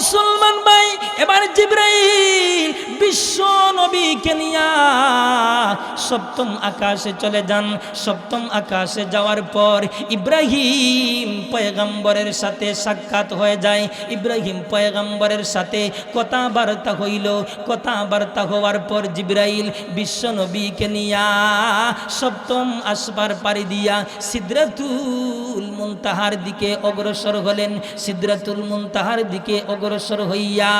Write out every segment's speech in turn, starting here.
মুসলমান ভাই, এবার জিবরাইল বিশ্ব নবীকে নিয়া সপ্তম আকাশে চলে যান। সপ্তম আকাশে যাওয়ার পর ইব্রাহিম পয়গম্বরের সাথে সাক্ষাৎ হয়ে যায়। ইব্রাহিম পয়গম্বরের সাথে কথাবার্তা হইল। কথাবার্তা হওয়ার পর জিবরাইল বিশ্ব নবীকে নিয়া সপ্তম আসবার পাড়ি দিয়া সিদরাতুল মুনতাহার দিকে অগ্রসর হলেন। সিদরাতুল মুনতাহার দিকে অগ্রসর হইয়া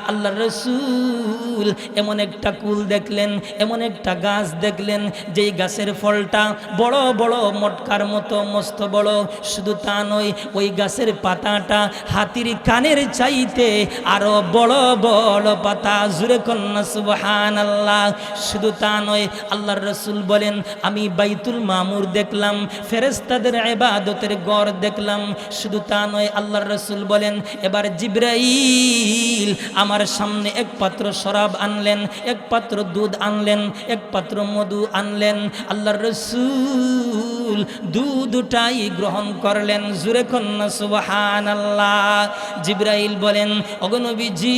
আল্লাহর রাসূল এমন একটা কুল দেখলেন, এমন একটা গাছ দেখলেন, যেই গাছের ফলটা বড় বড় মটকার মতো মস্ত বড়। শুধু তা নয়, ওই গাছের পাতাটা হাতির কানের চাইতে আরো বড় বড় পাতা। জুরে কন্যা সুবহানাল্লাহ। শুধু তা নয়, আল্লাহর রাসূল বলেন আমি বাইতুল মামুর দেখলাম, ফেরেশতাদের ইবাদতের ঘর দেখলাম। শুধু তা নয়, আল্লাহর রাসূল বলেন এবার জিবরাইল আমার সামনে এক পাত্র শরাব আনলেন, এক পাত্র দুধ আনলেন, এক পাত্র মধু আনলেন। আল্লাহর রাসূল দুধটাই গ্রহণ করলেন। জুরে কন্যা সুবহানাল্লাহ। জিবরাইল বলেন ওগো নবীজি,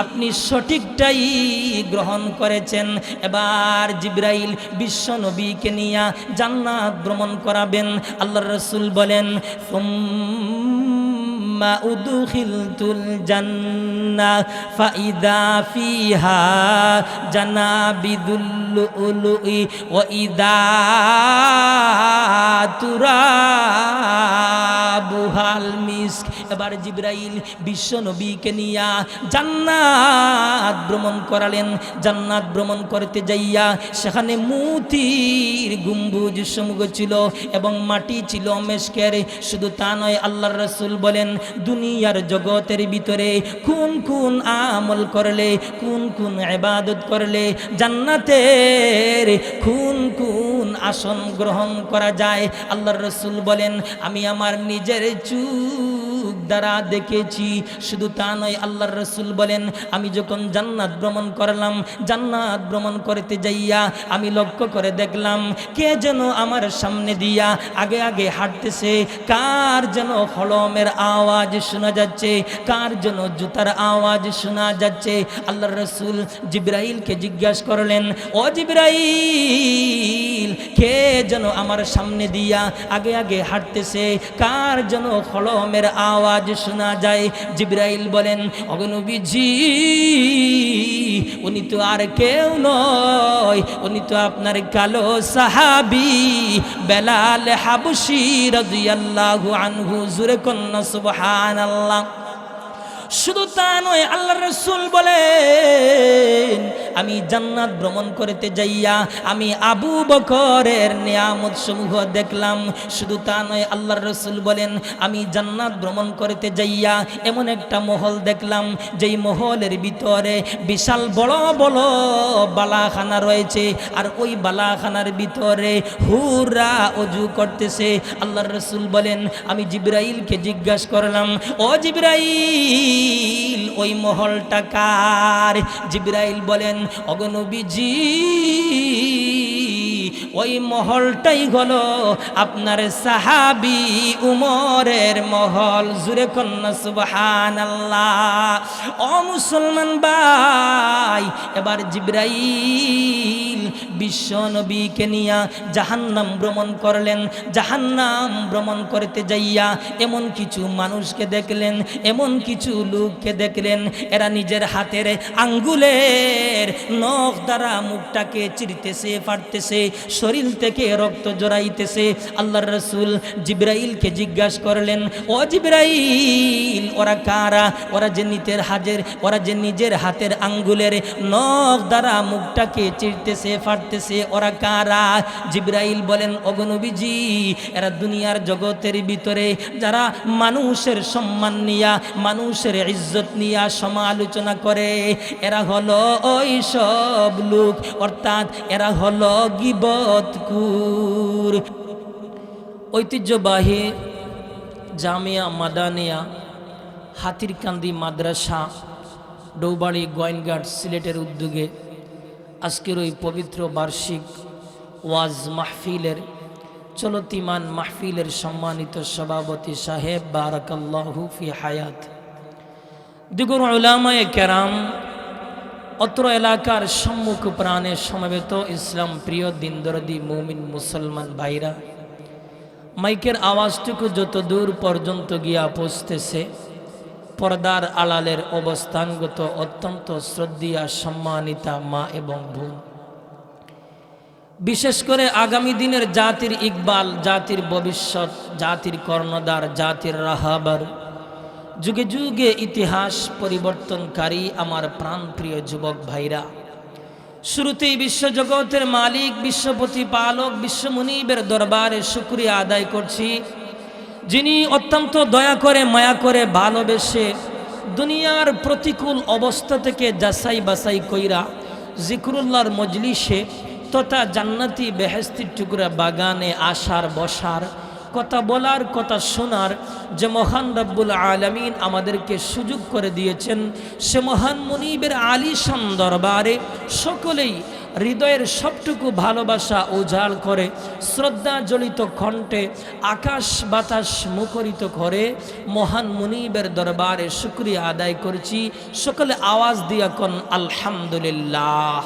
আপনি সঠিকটাই গ্রহণ করেছেন। এবার জিবরাইল বিশ্ব নবীকে নিয়ে জান্নাত ভ্রমণ করাবেন। আল্লাহর রাসূল বলেন সুম্মা উদখিলতুল জান্নাহ ফাইদা ফিহা জানাবিদুল লুলুই ওয়া ইদা তুরাবুহাল মিস্ক। এবার জিবরাইল বিশ্ব নবীকে নিয়া জান্নাত ভ্রমণ করালেন। জান্নাত ভ্রমণ করতে যাইয়া সেখানে মুতির গম্বুজ সমূহ ছিল এবং মাটি ছিল মেশকের। শুধু তা নয়, আল্লাহর রাসূল বলেন দুনিয়ার জগতের ভিতরে কোন কোন আমল করলে, কোন কোন ইবাদত করলে জান্নাতের কোন কোন আসন গ্রহণ করা যায়। আল্লাহর রাসূল বলেন আমি আমার নিজের চোখ দ্বারা দেখেছি। শুধু তা নয়, আল্লাহর রাসূল বলেন আমি যখন জান্নাত ভ্রমণ করলাম, জান্নাত ভ্রমণ করতে যাইয়া আমি লক্ষ্য করে দেখলাম কে যেন আমার সামনে দিয়া আগে আগে হাঁটতেছে। কার যেন কলমের আওয়াজ শোনা যাচ্ছে, কার যেন জুতার আওয়াজ শোনা যাচ্ছে। আল্লাহর রাসূল জিবরাইলকে জিজ্ঞাসা করলেন ও জিবরাইল, কে যেন আমার সামনে দিয়া আগে আগে হাঁটতেছে, কার যেন কলমের আওয়াজ শোনা যায়। জিবরাইল বলেন ওগো নবীজি, উনি তো আর কেউ নয়, উনি তো আপনার কালো সাহাবী বেলাল হাবশী রাদিয়াল্লাহু আনহু। জুরে কন্যা সুবহানাল্লাহ। শুধু তা নয়, আল্লাহর রাসূল বলেন আমি জান্নাত ভ্রমণ করতে যাইয়া আমি আবু বকরের নিয়ামত সমূহ দেখলাম। শুধু তা নয়, আল্লাহর রাসূল বলেন আমি জান্নাত ভ্রমণ করতে যাইয়া এমন একটা মহল দেখলাম, যেই মহলের ভিতরে বিশাল বড় বড় বালাখানা রয়েছে, আর ওই বালাখানার ভিতরে হুররা ওযু করতেছে। আল্লাহর রাসূল বলেন আমি জিবরাইলকে জিজ্ঞাসা করলাম ও জিবরাইল, ওই মহলটা কার? জিবরাইল বলেন ওগো নবীজি, ওই মহলটাই হলো আপনার সাহাবী উমরের মহল। জুরে কন্যা সুবহানাল্লাহ। ও মুসলমান ভাই, এবার জিবরাইল বিশ্ব নবীকে নিয়া জাহান্নাম ভ্রমণ করলেন। জাহান্নাম ভ্রমণ করতে যাইয়া এমন কিছু মানুষকে দেখলেন, এমন কিছু লোককে দেখলেন, এরা নিজের হাতের আঙ্গুলের নখ দ্বারা মুখটাকে চিরতেছে, ফাটতেছে, শরীর থেকে রক্ত জড়াইতেছে। আল্লাহর রাসূল জিবরাইলকে জিজ্ঞাসা করলেন ও জিবরাইল, ওরা কারা? ওরা যে নিজের হাতের আঙ্গুলের নখ দ্বারা মুখটাকে চিরতেছে, ফাটতেছে, ওরা কারা? জিবরাইল বলেন ওগো নবীজি, এরা দুনিয়ার জগতের ভিতরে যারা মানুষের সম্মান নিয়া, মানুষের ইজ্জত নিয়া সমালোচনা করে, এরা হলো ওই সব লোক, অর্থাৎ এরা হলো গীবতখোর। ঐতিহ্যবাহী জামিয়া মাদানিয়া হাতিরকান্দি মাদ্রাসা ডৌবাড়ি গোয়েনঘাট সিলেটের উদ্যোগে আজকের ওই পবিত্র বার্ষিক ওয়াজ মাহফিলের চলতিমান মাহফিলের সম্মানিত সভাপতি সাহেব বারাকাল্লাহু ফি হায়াত, দিগর উলামায়ে কেরাম, অত্র এলাকার সম্মুখ প্রাণে সমবেত ইসলাম প্রিয় দিনদরদি মুমিন মুসলমান ভাইরা, মাইকের আওয়াজটুকু যত দূর পর্যন্ত গিয়া পৌঁছতেছে, পর্দার আড়ালের অবস্থানগত অত্যন্ত শ্রদ্ধেয়া সম্মানিতা মা এবং বোন, বিশেষ করে আগামী দিনের জাতির ইকবাল, জাতির ভবিষ্যৎ, জাতির কর্ণধার, জাতির রাহাবার, যুগে যুগে ইতিহাস পরিবর্তনকারী আমার প্রাণপ্রিয় যুবক ভাইরা, শুরুতেই বিশ্বজগতের মালিক, বিশ্ব প্রতিপালক, বিশ্ব মুনিবের দরবারে শুকরিয়া আদায় করছি, যিনি অত্যন্ত দয়া করে, মায়া করে, ভালোবেসে দুনিয়ার প্রতিকূল অবস্থা থেকে যাচাই বাছাই কইরা জিকরুল্লাহর মজলিসে তথা জান্নাতি বেহেশতের টুকরা বাগানে আসার, বসার, কথা বলার, কথা শোনার যে মহান রব্বুল আলামিন আমাদেরকে সুযোগ করে দিয়েছেন, সে মহান মুনিবের আলিশান দরবারে সকলেই হৃদয়ের সবটুকু ভালোবাসা উজাড় করে শ্রদ্ধা জড়িত কণ্ঠে আকাশ বাতাস মুখরিত করে মহান মুনিবের দরবারে শুকরিয়া আদায় করছি। সকলে আওয়াজ দিয়া কোন আলহামদুলিল্লাহ।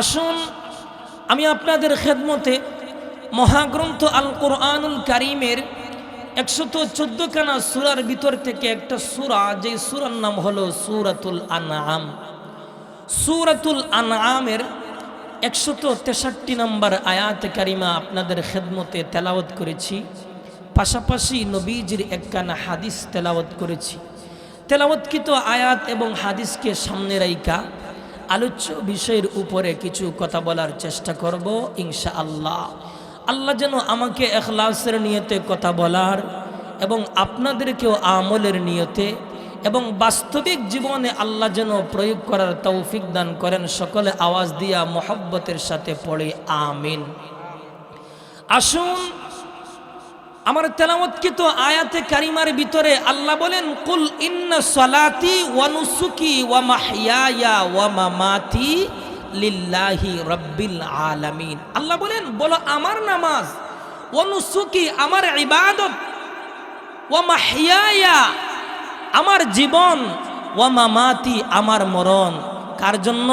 আসুন আমি আপনাদের খেদমতে মহাগ্রন্থ আল কোরআনুল কারীমের 114 খানা সূরার ভিতর থেকে একটা সূরা, যে সূরার নাম হলো সূরাতুল আনআম। সূরাতুল আনআমের 163 নম্বর আয়াত কারিমা আপনাদের খেদমতে তেলাওয়াত করেছি, পাশাপাশি নবীজির একখানা হাদিস তেলাওয়াত করেছি। তেলাওয়াতকৃত আয়াত এবং হাদিসকে সামনে রাইখা আলোচ্য বিষয়ের উপরে কিছু কথা বলার চেষ্টা করব ইনশাআল্লাহ। আল্লাহ যেন আমাকে ইখলাসের নিয়তে কথা বলার এবং আপনাদেরকেও আমলের নিয়তে এবং বাস্তবিক জীবনে আল্লাহ যেন প্রয়োগ করার তৌফিক দান করেন। সকলে আওয়াজ দিয়া মোহাব্বতের সাথে পড়ে আমিন। আসুন আমার তেলাওয়াতকৃত আয়াতে কারিমার ভিতরে আল্লাহ বলেন, কুল ইন্না সলাতি ওয়া নুসুকি ওয়া মাহইয়ায়া ওয়া মামাতি লিল্লাহি রাব্বিল আলামিন। আল্লাহ বলেন, বলো আমার নামাজ, ওয়া নুসুকি আমার ইবাদত, ওয়া মাহইয়ায়া আমার জীবন, ওয়া মামাতি আমার মরণ, কার জন্য?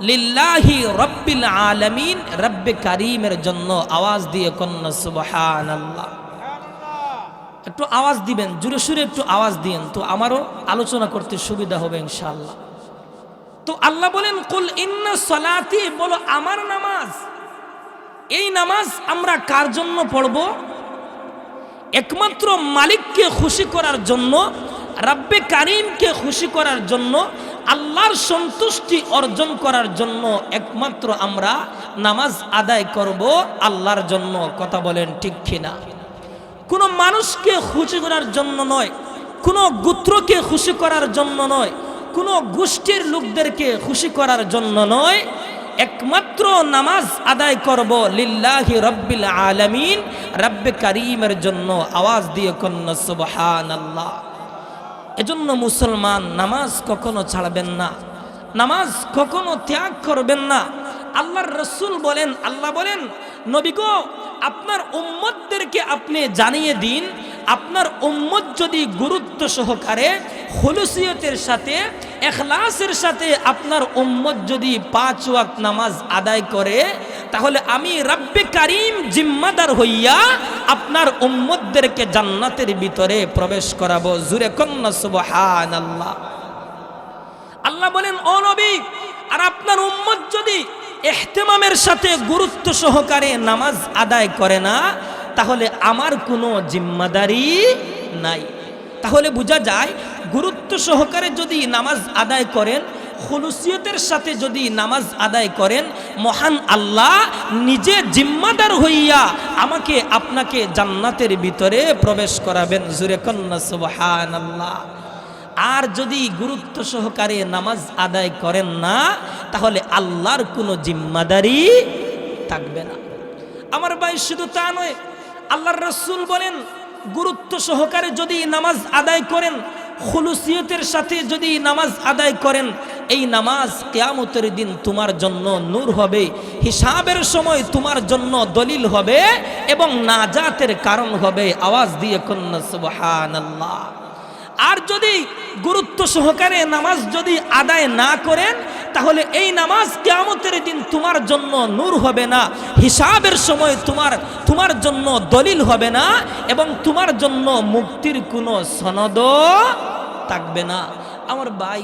লিল্লাহি রাব্বিল আলামিন, রব্বে কারীমের জন্য। আওয়াজ দিয়ে কন্যা সুবহানাল্লাহ। একটু আওয়াজ দিবেন, জোরে সুরে একটু আওয়াজ দিন, তো আমারও আলোচনা করতে সুবিধা হবে ইনশাআল্লাহ। তো আল্লাহ বলেন, কুল ইন্না সলাতি, বলো আমার নামাজ। এই নামাজ আমরা কার জন্য পড়ব? একমাত্র মালিককে খুশি করার জন্য, রব্বে কারীমকে খুশি করার জন্য, আল্লাহর সন্তুষ্টি অর্জন করার জন্য একমাত্র আমরা নামাজ আদায় করব আল্লাহর জন্য। কথা বলেন ঠিক কিনা? কোনো মানুষকে খুশি করার জন্য নয়, কোনো গোত্রকে খুশি করার জন্য নয়, কোনো গোষ্ঠীর লোকদেরকে খুশি করার জন্য নয়, একমাত্র নামাজ আদায় করব লিল্লাহি রাব্বিল আলামিন, রব্বে কারীমের জন্য। আওয়াজ দিয়ে কন্যা সুবহানাল্লাহ। এজন্য মুসলমান নামাজ কখনো ছাড়বেন না, নামাজ কখনো ত্যাগ করবেন না। আল্লাহর রাসূল বলেন, আল্লাহ বলেন, নবী গো আপনার উম্মতদেরকে আপনি জানিয়ে দিন, আপনার উম্মত যদি গুরুত্ব সহকারে খুলুসিয়তের সাথে, ইখলাসের সাথে আপনার উম্মত যদি 5 ওয়াক্ত নামাজ আদায় করে, তাহলে আমি রব্বে কারীম জিম্মাদার হইয়া আপনার উম্মতদেরকে জান্নাতের ভিতরে প্রবেশ করাবো। জুরে কন্না সুবহানাল্লাহ। আল্লাহ বলেন, ও নবী, আর আপনার উম্মত যদি ইহতিমামের সাথে গুরুত্ব সহকারে নামাজ আদায় করে না, তাহলে আমার কোনো জিম্মাদারি নাই। তাহলে বোঝা যায়, গুরুত্ব সহকারে যদি নামাজ আদায় করেন, খুলুসিয়তের সাথে যদি নামাজ আদায় করেন, মহান আল্লাহ নিজে জিম্মাদার হইয়া আমাকে আপনাকে জান্নাতের ভিতরে প্রবেশ করাবেন। জুরে কন্না সুবহানাল্লাহ। আর যদি গুরুত্ব সহকারে নামাজ আদায় করেন না, তাহলে আল্লাহর কোনো জিম্মাদারি থাকবে না। আমার ভাই, শুধু তা নয়, আল্লাহর রাসূল বলেন, গুরুত্ব সহকারে যদি নামাজ আদায় করেন, খুলুসিয়তের সাথে যদি নামাজ আদায় করেন, এই নামাজ কিয়ামতের দিন তোমার জন্য নূর হবে, হিসাবের সময় তোমার জন্য দলিল হবে এবং নাজাতের কারণ হবে। আওয়াজ দিয়ে কন্যা সুবহানাল্লাহ। আর যদি গুরুত্ব সহকারে নামাজ যদি আদায় না করেন, তাহলে এই নামাজ কিয়ামতের দিন তোমার জন্য নূর হবে না, হিসাবের সময় তোমার জন্য দলিল হবে না, এবং তোমার জন্য মুক্তির কোনো সনদ থাকবে না। আমার ভাই,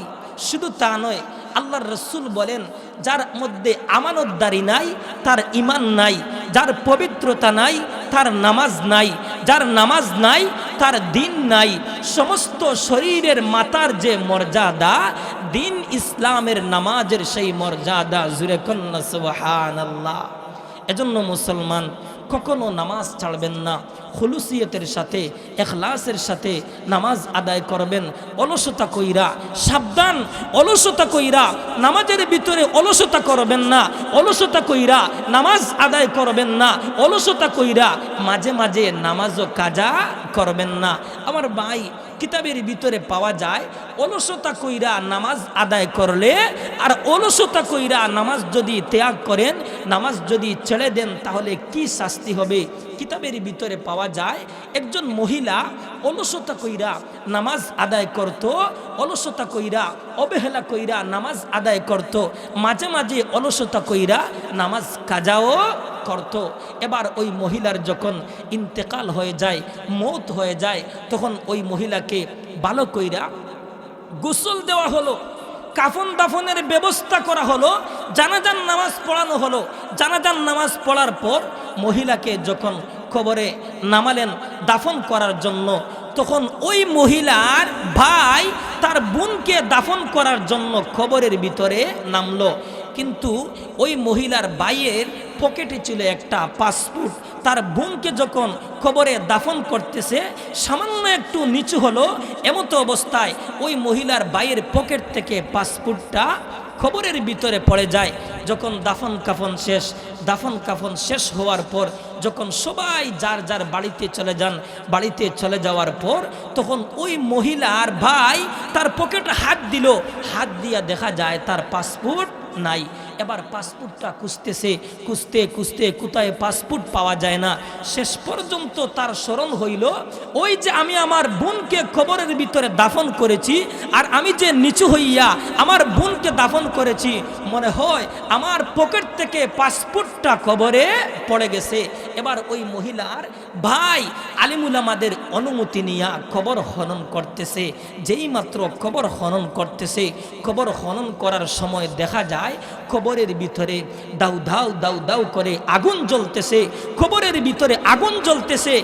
শুধু তা নয়, আল্লাহর রাসূল বলেন, যার মধ্যে আমানতদারি নাই তার ঈমান নাই, যার পবিত্রতা নাই তার নামাজ নাই, যার নামাজ নাই তার দিন নাই। সমস্ত শরীরের মাথার যে মর্যাদা, দিন ইসলামের নামাজের সেই মর্যাদা। জুরে কন্না সুবহানাল্লাহ। এজন্য মুসলমান কখনো নামাজ ছাড়বেন না, খুলুসিয়তের সাথে, ইখলাসের সাথে নামাজ আদায় করবেন। অলসতা কইরা, সাবধান, অলসতা কইরা নামাজের ভিতরে অলসতা করবেন না, অলসতা কইরা নামাজ আদায় করবেন না, অলসতা কইরা মাঝে মাঝে নামাজও কাজা করবেন না। আমার ভাই, কিতাবের ভিতরে পাওয়া যায়, অলসতা কইরা নামাজ আদায় করলে আর অলসতা কইরা নামাজ যদি ত্যাগ করেন, নামাজ যদি ছেড়ে দেন, তাহলে কি শাস্তি হবে। কিতাবের ভিতরে পাওয়া যায়, একজন মহিলা অলসতা কইরা নামাজ আদায় করত, অলসতা কইরা অবহেলা কইরা নামাজ আদায় করত, মাঝে মাঝে অলসতা কইরা নামাজ কাজাও করত। এবার ওই মহিলার যখন ইন্তেকাল হয়ে যায়, মৌত হয়ে যায়, তখন ওই মহিলাকে ভালো কইরা গোসল দেওয়া হলো, কাফন দাফনের ব্যবস্থা করা হলো, জানাজার নামাজ পড়ানো হলো। জানাজার নামাজ পড়ার পর মহিলাকে যখন কবরে নামালেন দাফন করার জন্য, তখন ওই মহিলার ভাই তার বোনকে দাফন করার জন্য কবরের ভিতরে নামলো। কিন্তু ওই মহিলার ভাইয়ের পকেটে ছিল একটা পাসপোর্ট। তার বোনকে যখন কবরে দাফন করতেছে, সামান্য একটু নিচু হলো, এমতো অবস্থায় ওই মহিলার ভাইয়ের পকেট থেকে পাসপোর্টটা কবরের ভিতরে পড়ে যায়। যখন দাফন কাফন শেষ হওয়ার পর যখন সবাই যার যার বাড়িতে চলে যান, বাড়িতে চলে যাওয়ার পর তখন ওই মহিলার ভাই তার পকেটে হাত দিল, হাত দিয়া দেখা যায় তার পাসপোর্ট নাই। এবার পাসপোর্টটা খুঁজতে কোথায় পাসপোর্ট পাওয়া যায় না। শেষ পর্যন্ত তার স্মরণ হইল, ওই যে আমি আমার বোনকে কবরের ভিতরে দাফন করেছি, আর আমি যে নিচু হইয়া আমার বোনকে দাফন করেছি, মনে হয় আমার পকেট থেকে পাসপোর্টটা কবরে পড়ে গেছে। এবার ওই মহিলার ভাই আলিমুল আমাদের অনুমতি নিয়ে কবর খনন করতেছে। যেই মাত্র কবর খনন করতেছে, কবর খনন করার সময় দেখা যায় কবরের ভিতরে দাউ দাউ দাউ দাউ করে আগুন জ্বলতেছে, কবরের ভিতরে আগুন জ্বলতেছে,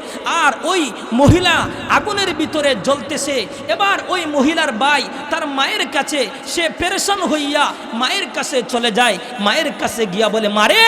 আর ওই মহিলা আগুনের ভিতরে জ্বলতেছে। এবার ওই মহিলার ভাই তার মায়ের কাছে, সে পেরেশান হইয়া মায়ের কাছে চলে যায়। মায়ের কাছে গিয়া বলে, মারে,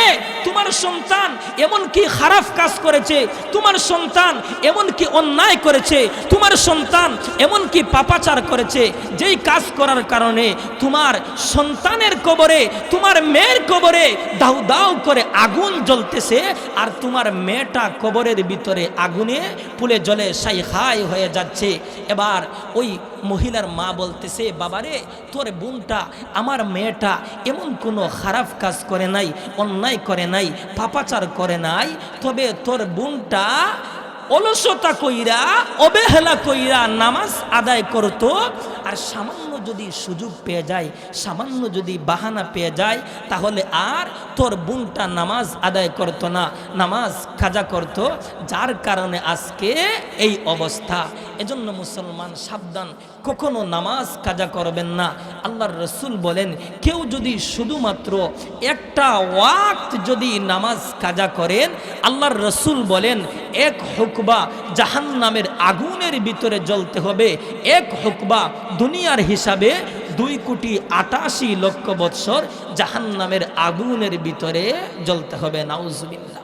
তোমার সন্তান এমন কি খারাপ কাজ করেছে, তোমার সন্তান এমন কি অন্যায় করেছে, তোমার সন্তান এমন কি পাপাচার করেছে, যেই কাজ করার কারণে তোমার সন্তানের কবরে, তোমার মেয়ের কবরে দাউ দাউ করে আগুন জ্বলতেছে, আর তোমার মেয়েটা কবরের ভিতরে আগুনে পুড়ে জ্বলে ছাই হয়ে যাচ্ছে। এবার ওই মহিলার মা বলতেছে, বাবারে, তোর বোনটা, আমার মেয়েটা এমন কোনো খারাপ কাজ করে নাই, অন্যায় করে নাই, পাপাচার করে নাই, তবে তোর বোনটা অলসতা কইরা অবহেলা কইরা নামাজ আদায় করতো, আর সামান্য যদি সুযোগ পেয়ে যায়, সামান্য যদি বাহানা পেয়ে যায়, তাহলে আর তোর বোনটা নামাজ আদায় করতো না, নামাজ কাজা করতো, যার কারণে আজকে এই অবস্থা। এজন্য মুসলমান সাবধান, কখনো নামাজ কাজা করবেন না। আল্লাহর রসুল বলেন, কেউ যদি শুধুমাত্র একটা ওয়াক্ত যদি নামাজ কাজা করেন, আল্লাহর রসুল বলেন এক হুকবা জাহান্নামের আগুনের ভিতরে জ্বলতে হবে। এক হুকবা দুনিয়ার হিসাবে 2,88,00,000 বৎসর জাহান্নামের আগুনের ভিতরে জ্বলতে হবে। নাউজুবিল্লাহ।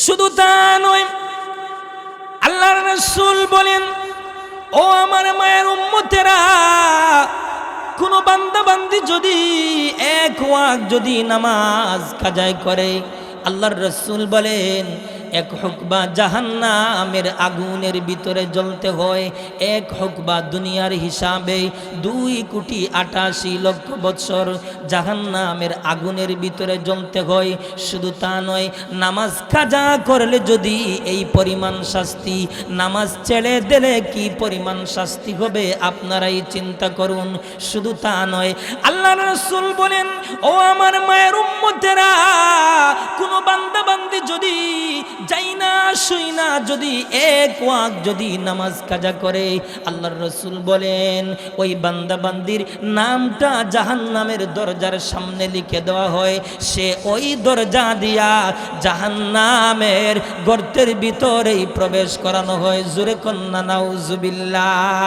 শুধু তা নয়, আল্লাহর রাসূল বলেন, ও আমার মায়ের উম্মতেরা, কোন বান্দা বান্দি যদি এক ওয়াক্ত যদি নামাজ কাজায় করে, আল্লাহর রাসূল বলেন এক হুকবা জাহান্নামের আগুনের ভিতরে জ্বলতে হয়, এক হুকবা দুনিয়ার হিসাবে 2,88,00,000 বছর জাহান্নামের আগুনের ভিতরে জ্বলতে হয়। শুধু তা নয়, নামাজ কাজা করলে যদি এই পরিমাণ শাস্তি, নামাজ ছেড়ে দিলে কি পরিমাণ শাস্তি হবে আপনারাই চিন্তা করুন। শুধু তা নয়, আল্লাহর রাসূল বলেন, ও আমার মায়ের উম্মতেরা, কোন বান্দা বান্দি যদি যাই না শুই না যদি এক ওয়াক্ত যদি নামাজ কাজা করে, আল্লাহর রাসূল বলেন ওই বান্দা বান্দির নামটা জাহান্নামের দরজার সামনে লিখে দেওয়া হয়, সে ওই দরজা দিয়া জাহান্নামের গর্তের ভিতরেই প্রবেশ করানো হয়। জোরে কন্না নাউজুবিল্লাহ।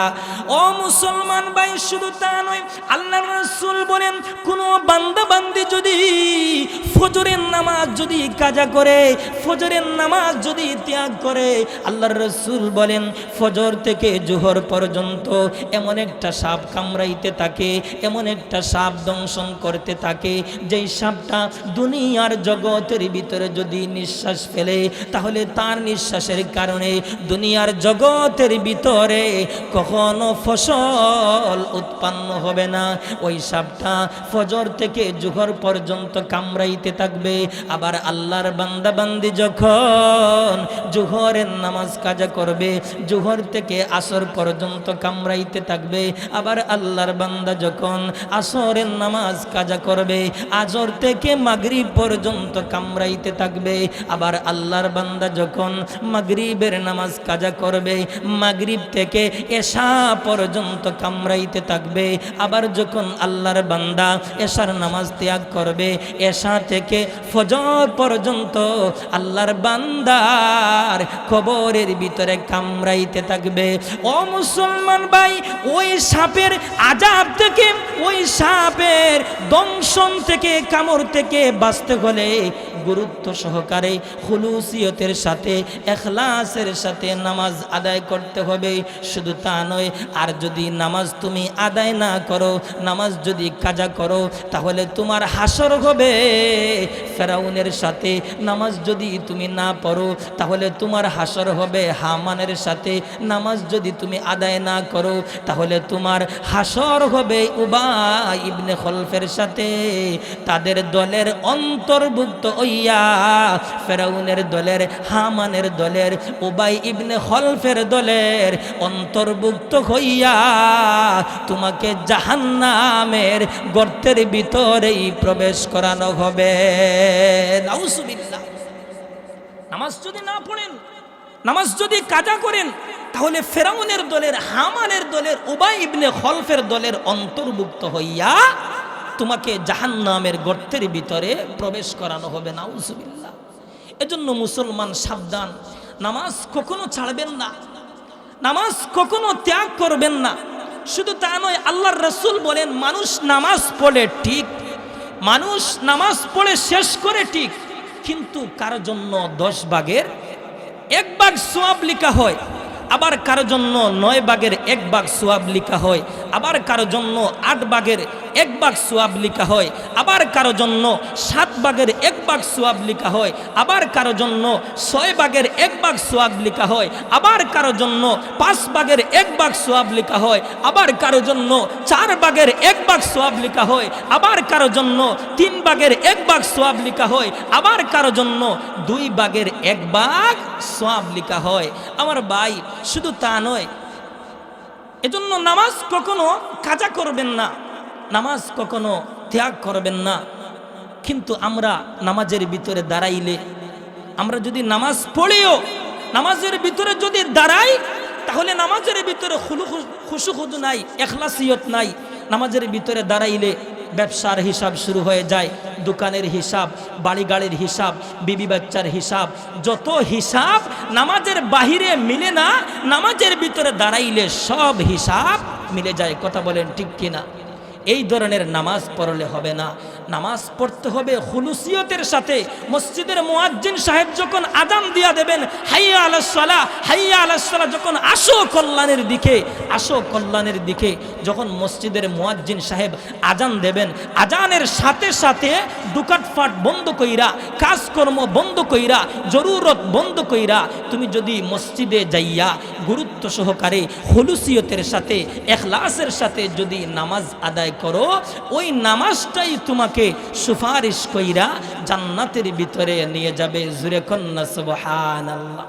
ও মুসলমান ভাই, শুধু তা নয়, আল্লাহর রাসূল বলেন কোন বান্দা বান্দি যদি ফজরের নামাজ যদি কাজা করে, ফজরের নামাজ যদি ত্যাগ করে, আল্লাহর রাসূল বলেন ফজর থেকে জোহর পর্যন্ত এমন একটা সাপ কামড়াইতে থাকে, এমন একটা সাপ দংশন করতে থাকে, যেই সাপটা দুনিয়ার জগতের ভিতরে যদি নিঃশ্বাস ফেলে, তাহলে তার নিঃশ্বাসের কারণে দুনিয়ার জগতের ভিতরে কখনো ফসল উৎপন্ন হবে না। ওই সাপটা ফজর থেকে জোহর পর্যন্ত কামড়াইতে থাকবে। আবার আল্লাহর বান্দা বান্দি যখন জোহরের নামাজ কাজা করবে, জোহর থেকে আসর পর্যন্ত কামড়াইতে থাকবে। আবার আল্লাহর বান্দা যখন আসরের নামাজ কাজা করবে, আসর থেকে মাগরিব পর্যন্ত কামড়াইতে থাকবে। আবার আল্লাহর বান্দা যখন মাগরিবের নামাজ কাজা করবে, মাগরিব থেকে এশা পর্যন্ত কামড়াইতে থাকবে। আবার যখন আল্লাহর বান্দা এশার নামাজ ত্যাগ করবে, এশা থেকে ফজর পর্যন্ত আল্লাহর বান্দার কবরের ভিতরে কামড়াইতে থাকবে। ও মুসলমান ভাই, ওই সাপের আযাব থেকে, ওই সাপের দংশন থেকে, কামড় থেকে বাঁচতে হলে গুরুত্ব সহকারে খুলুসিয়তের সাথে, ইখলাসের সাথে নামাজ আদায় করতে হবে। শুধু তা নয়, আর যদি নামাজ তুমি আদায় না করো, নামাজ যদি কাজা করো, তাহলে তোমার হাসর হবে ফেরাউনের সাথে। নামাজ যদি তুমি না পড়ো, তাহলে তোমার হাসর হবে হামানের সাথে। নামাজ যদি তুমি আদায় না করো, তাহলে তোমার হাসর হবে উবাই ইবনে খলফের সাথে। তাদের দলের অন্তর্ভুক্ত হইয়া, ফেরাউনের দলের, হামানের দলের, উবাই ইবনে খলফের দলের অন্তর্ভুক্ত হইয়া তোমাকে জাহান্নামের গর্তের ভিতরেই প্রবেশ করানো হবে। নাউজুবিল্লাহ। নামাজ যদি না পড়েন, নামাজ যদি কাজা করেন, তাহলে ফেরাউনের দলের, হামানের দলের, উবাই ইবনে খলফের দলের অন্তর্ভুক্ত হইয়া তোমাকে জাহান্নামের গর্তের ভিতরে প্রবেশ করানো হবে। নাউজুবিল্লাহ। এজন্য মুসলমান সাবধান, নামাজ কখনো ছাড়বেন না, নামাজ কখনো ত্যাগ করবেন না। শুধু তা নয়, আল্লাহর রাসূল বলেন মানুষ নামাজ পড়ে ঠিক, মানুষ নামাজ পড়ে শেষ করে ঠিক, কিন্তু কারো জন্য 10 ভাগের 1 ভাগ সওয়াব লেখা হয়, আবার কারো জন্য 9 ভাগের 1 ভাগ সওয়াব লেখা হয়, আবার কারো জন্য 8 ভাগের 1 ভাগ সওয়াব লেখা হয়, আবার কারো জন্য 7 ভাগের 1 ভাগ সওয়াব লেখা হয়, আবার কারো জন্য 6 ভাগের 1 ভাগ সওয়াব লেখা হয়, আবার কারো জন্য 5 ভাগের 1 ভাগ সওয়াব লেখা হয়, আবার কারো জন্য 4 ভাগের 1 ভাগ সওয়াব লেখা হয়, আবার কারো জন্য 3 ভাগের 1 ভাগ সওয়াব লেখা হয়, আবার কারো জন্য 2 ভাগের 1 ভাগ সওয়াব লেখা হয়। আমার ভাই, শুধু তা নয়, এজন্য নামাজ কখনো কাজা করবেন না, নামাজ কখনো ত্যাগ করবেন না। কিন্তু আমরা নামাজের ভিতরে দাঁড়াইলে, আমরা যদি নামাজ পড়িও নামাজের ভিতরে যদি দাঁড়াই, তাহলে নামাজের ভিতরে খুশু খুদু নাই, ইখলাসিয়ত নাই। নামাজের ভিতরে দাঁড়াইলে ব্যবসার হিসাব শুরু হয়ে যায়, দোকানের হিসাব, বাড়ি গাড়ির হিসাব, বিবি বাচ্চার হিসাব, যত হিসাব নামাজের বাহিরে মিলে না, নামাজের ভিতরে দাঁড়াইলে সব হিসাব মিলে যায়। কথা বলেন ঠিক কিনা? এই ধরনের নামাজ পড়লে হবে না। নামাজ পড়তে হবে খুলুসিয়তের সাথে। মসজিদের মুয়াজ্জিন সাহেব যখন আযান দিয়া দেবেন, হাইয়া আলাস সালাহ, হাইয়া আলাস সালাহ, যখন আসো কল্যাণের দিকে, আসো কল্যাণের দিকে, যখন মসজিদের মুয়াজ্জিন সাহেব আযান দেবেন, আযানের সাথে সাথে দোকানপাট বন্ধ কইরা, কাজকর্ম বন্ধ কইরা, জরুরত বন্ধ কইরা তুমি যদি মসজিদে যাইয়া গুরুত্ব সহকারে খুলুসিয়তের সাথে, ইখলাসের সাথে যদি নামাজ আদায় করো, ওই নামাজটাই তোমাকে সুপারিশ কইরা জান্নাতের ভিতরে নিয়ে যাবে। জুরে কন্না সুবহানাল্লাহ।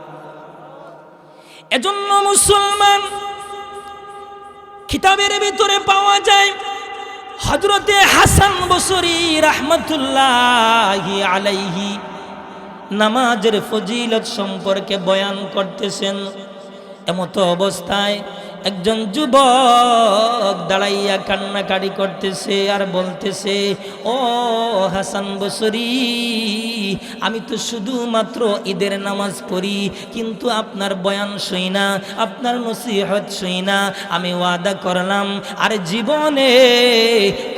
এজন্য মুসলমান, কিতাবের ভিতরে পাওয়া যায় হযরতে হাসান বসরি রাহমাতুল্লাহি আলাইহি নামাজের ফজিলত সম্পর্কে বয়ান করতেছেন। এমতো অবস্থায় একজন যুবক দাঁড়াইয়া কান্নাকাটি করতেছে আর বলতেছে, ও হাসান বসরি, আমি তো শুধুমাত্র ঈদের নামাজ পড়ি, কিন্তু আপনার বয়ান শুই না, আপনার নসিহত শুই না। আমি ওয়াদা করলাম আর জীবনে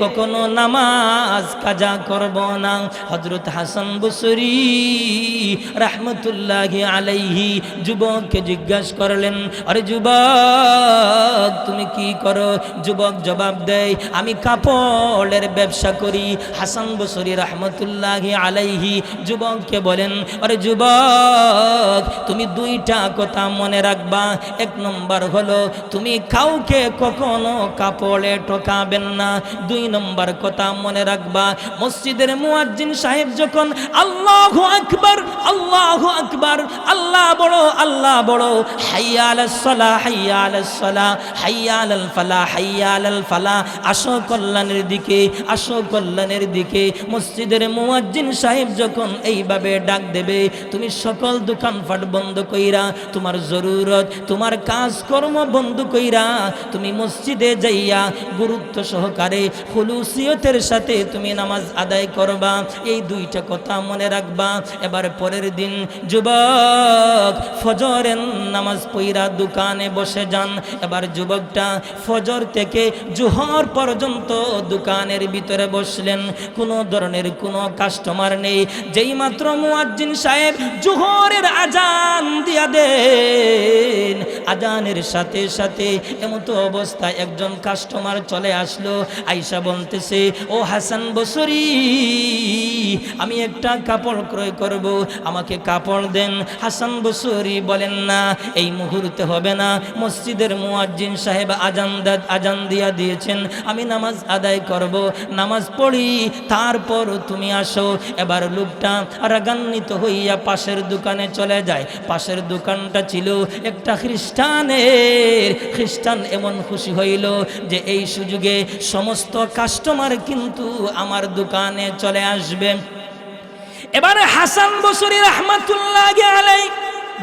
কখনো নামাজ কাজা করব না। হযরত হাসান বসরি রাহমাতুল্লাহি আলাইহি যুবককে জিজ্ঞাসা করলেন, আরে যুবক, তুমি কি করো? যুবক জবাব দেয়, আমি কাপড়ের ব্যবসা করি। হাসান বসরি রাহমাতুল্লাহি আলাইহি যুবককে বলেন, আরে যুবক, তুমি দুইটা কথা মনে রাখবা। এক নম্বর হলো তুমি কাউকে কখনো কাপড়ে ঠকাবেন না। দুই নম্বর কথা মনে রাখবা, মসজিদের মুয়াজ্জিন সাহেব যখন আল্লাহু আকবার, আল্লাহু আকবার, আল্লাহ বড়, আল্লাহ বড়, হাইয়া আলাস সালাহ, হাইয়া আলাস সালাহ, হাইয়া আলাল ফালাহ, হাইয়া আলাল ফালাহ, আসো কল্যাণের দিকে, আসো কল্যাণের দিকে, মসজিদের মুয়াজ্জিন সাহেব যখন এইভাবে ডাক দেবে, তুমি সকল দোকানপাট বন্ধ কইরা, তোমার জরুরত, তোমার কাজকর্ম বন্ধ কইরা তুমি মসজিদে যাইয়া গুরুত্ব সহকারে খুলুসিয়তের সাথে তুমি নামাজ আদায় করবা। এই দুইটা কথা মনে রাখবা। এবার পরের দিন যুবক ফজরের নামাজ পড়া দোকানে বসে যান। এবার যুবকটা ফজর থেকে জোহর পর্যন্ত দোকানের ভিতরে বসলেন, কোনো ধরনের কোনো কাস্টমার নেই। যেই মাত্র মুয়াজ্জিন সাহেব জোহরের আজান দিয়া দেন, আজানের সাথে সাথে এমতো অবস্থায় একজন কাস্টমার চলে আসলো, আইসা বলতেছে, ও হাসান বসরি, আমি একটা কাপড় ক্রয় করব, আমাকে কাপড় দেন। হাসান বসরি বলেন, না, এই মুহূর্তে হবে না, মসজিদের মুয়াজ্জিন সাহেব আজান দিয়া দিয়েছেন, আমি নামাজ আদায় করব, নামাজ পড়ি, তারপর তুমি আসো। এবার লোকটা রাগান্বিত হইয়া পাশের দোকানে চলে যায়। পাশের দোকানটা ছিল একটা খ্রিস্টানের। খ্রিস্টান এমন খুশি হইল যে এই সুযোগে সমস্ত কাস্টমার কিন্তু আমার দোকানে চলে আসবে। এবারে হাসান বসরি রাহমাতুল্লাহি আলাইহি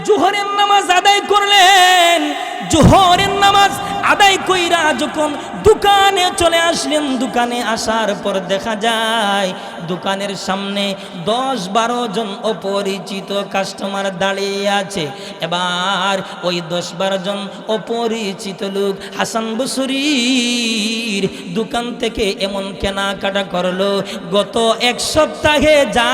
জোহরের নামাজ আদায় করলেন। জোহরের নামাজ আদায় কইরা যখন দোকানে চলে আসলেন, দোকানে আসার পর দেখা যায় দোকানের সামনে 10-12 জন অপরিচিত কাস্টমার দাঁড়িয়ে আছে। এবার ওই 10-12 জন অপরিচিত লোক হাসান বসরির দোকান থেকে এমন কেনাকাটা করলো, গত এক সপ্তাহে যা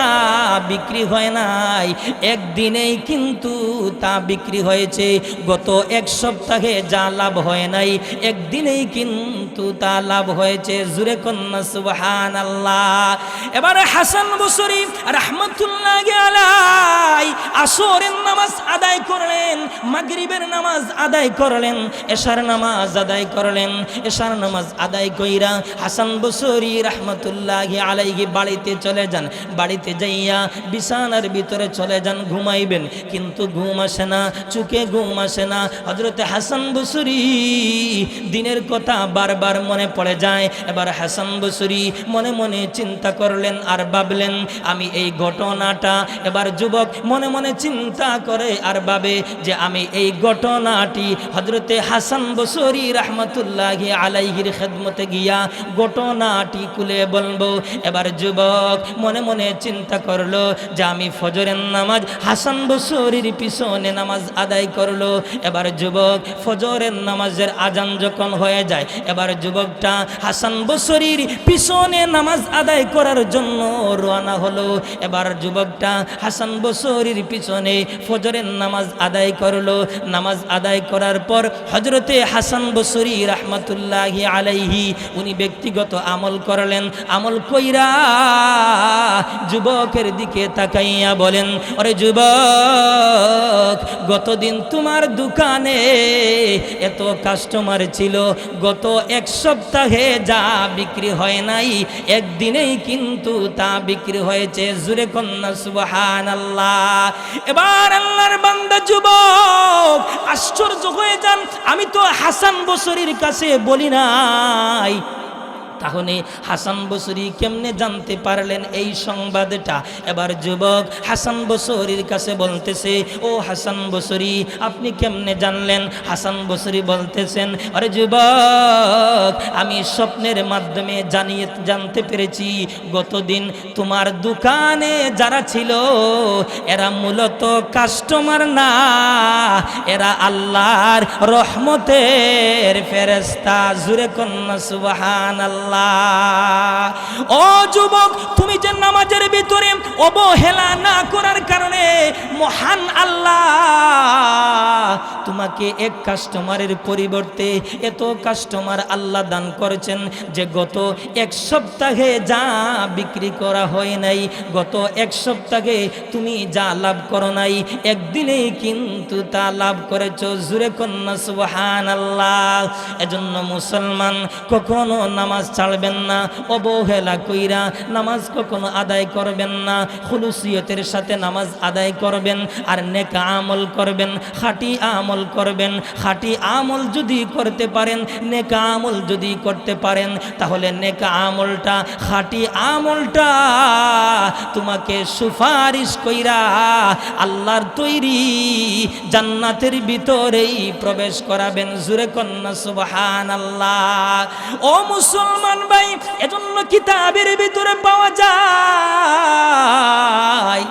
বিক্রি হয় নাই একদিনেই কিন্তু তা বিক্রি হয়েছে। গত এক সপ্তাহে যা লাভ হয় নাই একদিনেই কিন্তু তা লাভ হয়েছে। জুরে কন্না সুবহানাল্লাহ। এবারে হাসান বসরি রাহমাতুল্লাহি আলাইহি আসরের নামাজ আদায় করলেন, মাগরিবের নামাজ আদায় করলেন, এশার নামাজ আদায় করলেন। এশার নামাজ আদায় কইরা হাসান বসরি রাহমাতুল্লাহি আলাইহি বাড়িতে চলে যান। বাড়িতে যাইয়া বিছানার ভিতরে চলে যান, ঘুমাইবেন, কিন্তু ঘুম আসে না, চোখে ঘুম আসে না। হযরতে হাসান বসরি দিনের কথা বারবার মনে পড়ে যায়। এবার হাসান বসরি মনে মনে চিন্তা করলেন আর ভাবলেন, আমি এই ঘটনাটা, এবার যুবক মনে মনে চিন্তা করে আর ভাবে যে আমি এই ঘটনাটি হযরতে হাসান বসরি রাহমাতুল্লাহি আলাইহির খেদমতে গিয়া ঘটনাটি খুলে বলবো। এবার যুবক মনে মনে চিন্তা করলো যে আমি ফজরের নামাজ হাসান বসরির পিছনে নামাজ আদায় করলো। এবার যুবক ফজরের নামাজের আজান যখন হয়ে যায়। এবার যুবকটা হাসান বসরির পিছনে নামাজ আদায় করার জন্য রওনা হলো। এবার যুবকটা হাসান বসরির পিছনে ফজরের নামাজ আদায় করলো। নামাজ আদায় করার পর হযরতে হাসান বসরি রাহমাতুল্লাহি আলাইহি উনি ব্যক্তিগত আমল করলেন। আমল কইরা যুবকের দিকে তাকাইয়া বলেন, ওরে যুবক, গতদিন তোমার দোকানে এত কাস্টমার ছিল, গত এক সপ্তাহে যা বিক্রি হয় নাই একদিনেই কিন্তু তা বিক্রি হয়েছে। জুরে কন্যা সুবহানাল্লাহ। এবার আল্লাহর বান্দা যুবক আশ্চর্য হয়ে যান, আমি তো হাসান বসরির কাছে বলি নাই, তাহলে হাসান বসরি কেমনে জানতে পারলেন এই সংবাদটা? এবার যুবক হাসান বসরির কাছে বলতেছে, ও হাসান বসরি, আপনি কেমনে জানলেন? হাসান বসরি বলতেছেন, আরে যুবক, আমি স্বপ্নের মাধ্যমে জানতে পেরেছি গতদিন তোমার দোকানে যারা ছিল এরা মূলত কাস্টমার না, এরা আল্লাহর রহমতের ফেরেশতা। জুরে কন্যা সুবহানাল্লাহ। ও যুবক, তুমি যে নামাজের ভিতরে অবহেলা না করার কারণে মহান আল্লাহ তোমাকে এক কাস্টমারের পরিবর্তে এত কাস্টমার আল্লাহ দান করেছেন যে গত এক সপ্তাহে যা বিক্রি করা হয় নাই, গত এক সপ্তাহে তুমি যা লাভ করো নাই একদিনেই কিন্তু তা লাভ করেছো। জুরে কন্যা সুবহানাল্লাহ। এজন্য মুসলমান কখনো নামাজ ছাড়বেন না, অবহেলা কইরা নামাজ কখনো আদায় করবেন না। খুলুসিয়তের সাথে নামাজ আদায় করবেন আর নেক আমল করবেন, খাঁটি আমল করবেন। খাঁটি আমল যদি করতে পারেন, নেক আমল যদি করতে পারেন, তাহলে নেক আমলটা, খাঁটি আমলটা তোমাকে সুপারিশ কইরা আল্লাহর তৈরি জান্নাতের ভিতরেই প্রবেশ করাবেন। জুরে কন্যা সুবহানাল্লাহ। ও মুসলমান ভাই, এজন্য কিতাবের ভিতরে পাওয়া যায়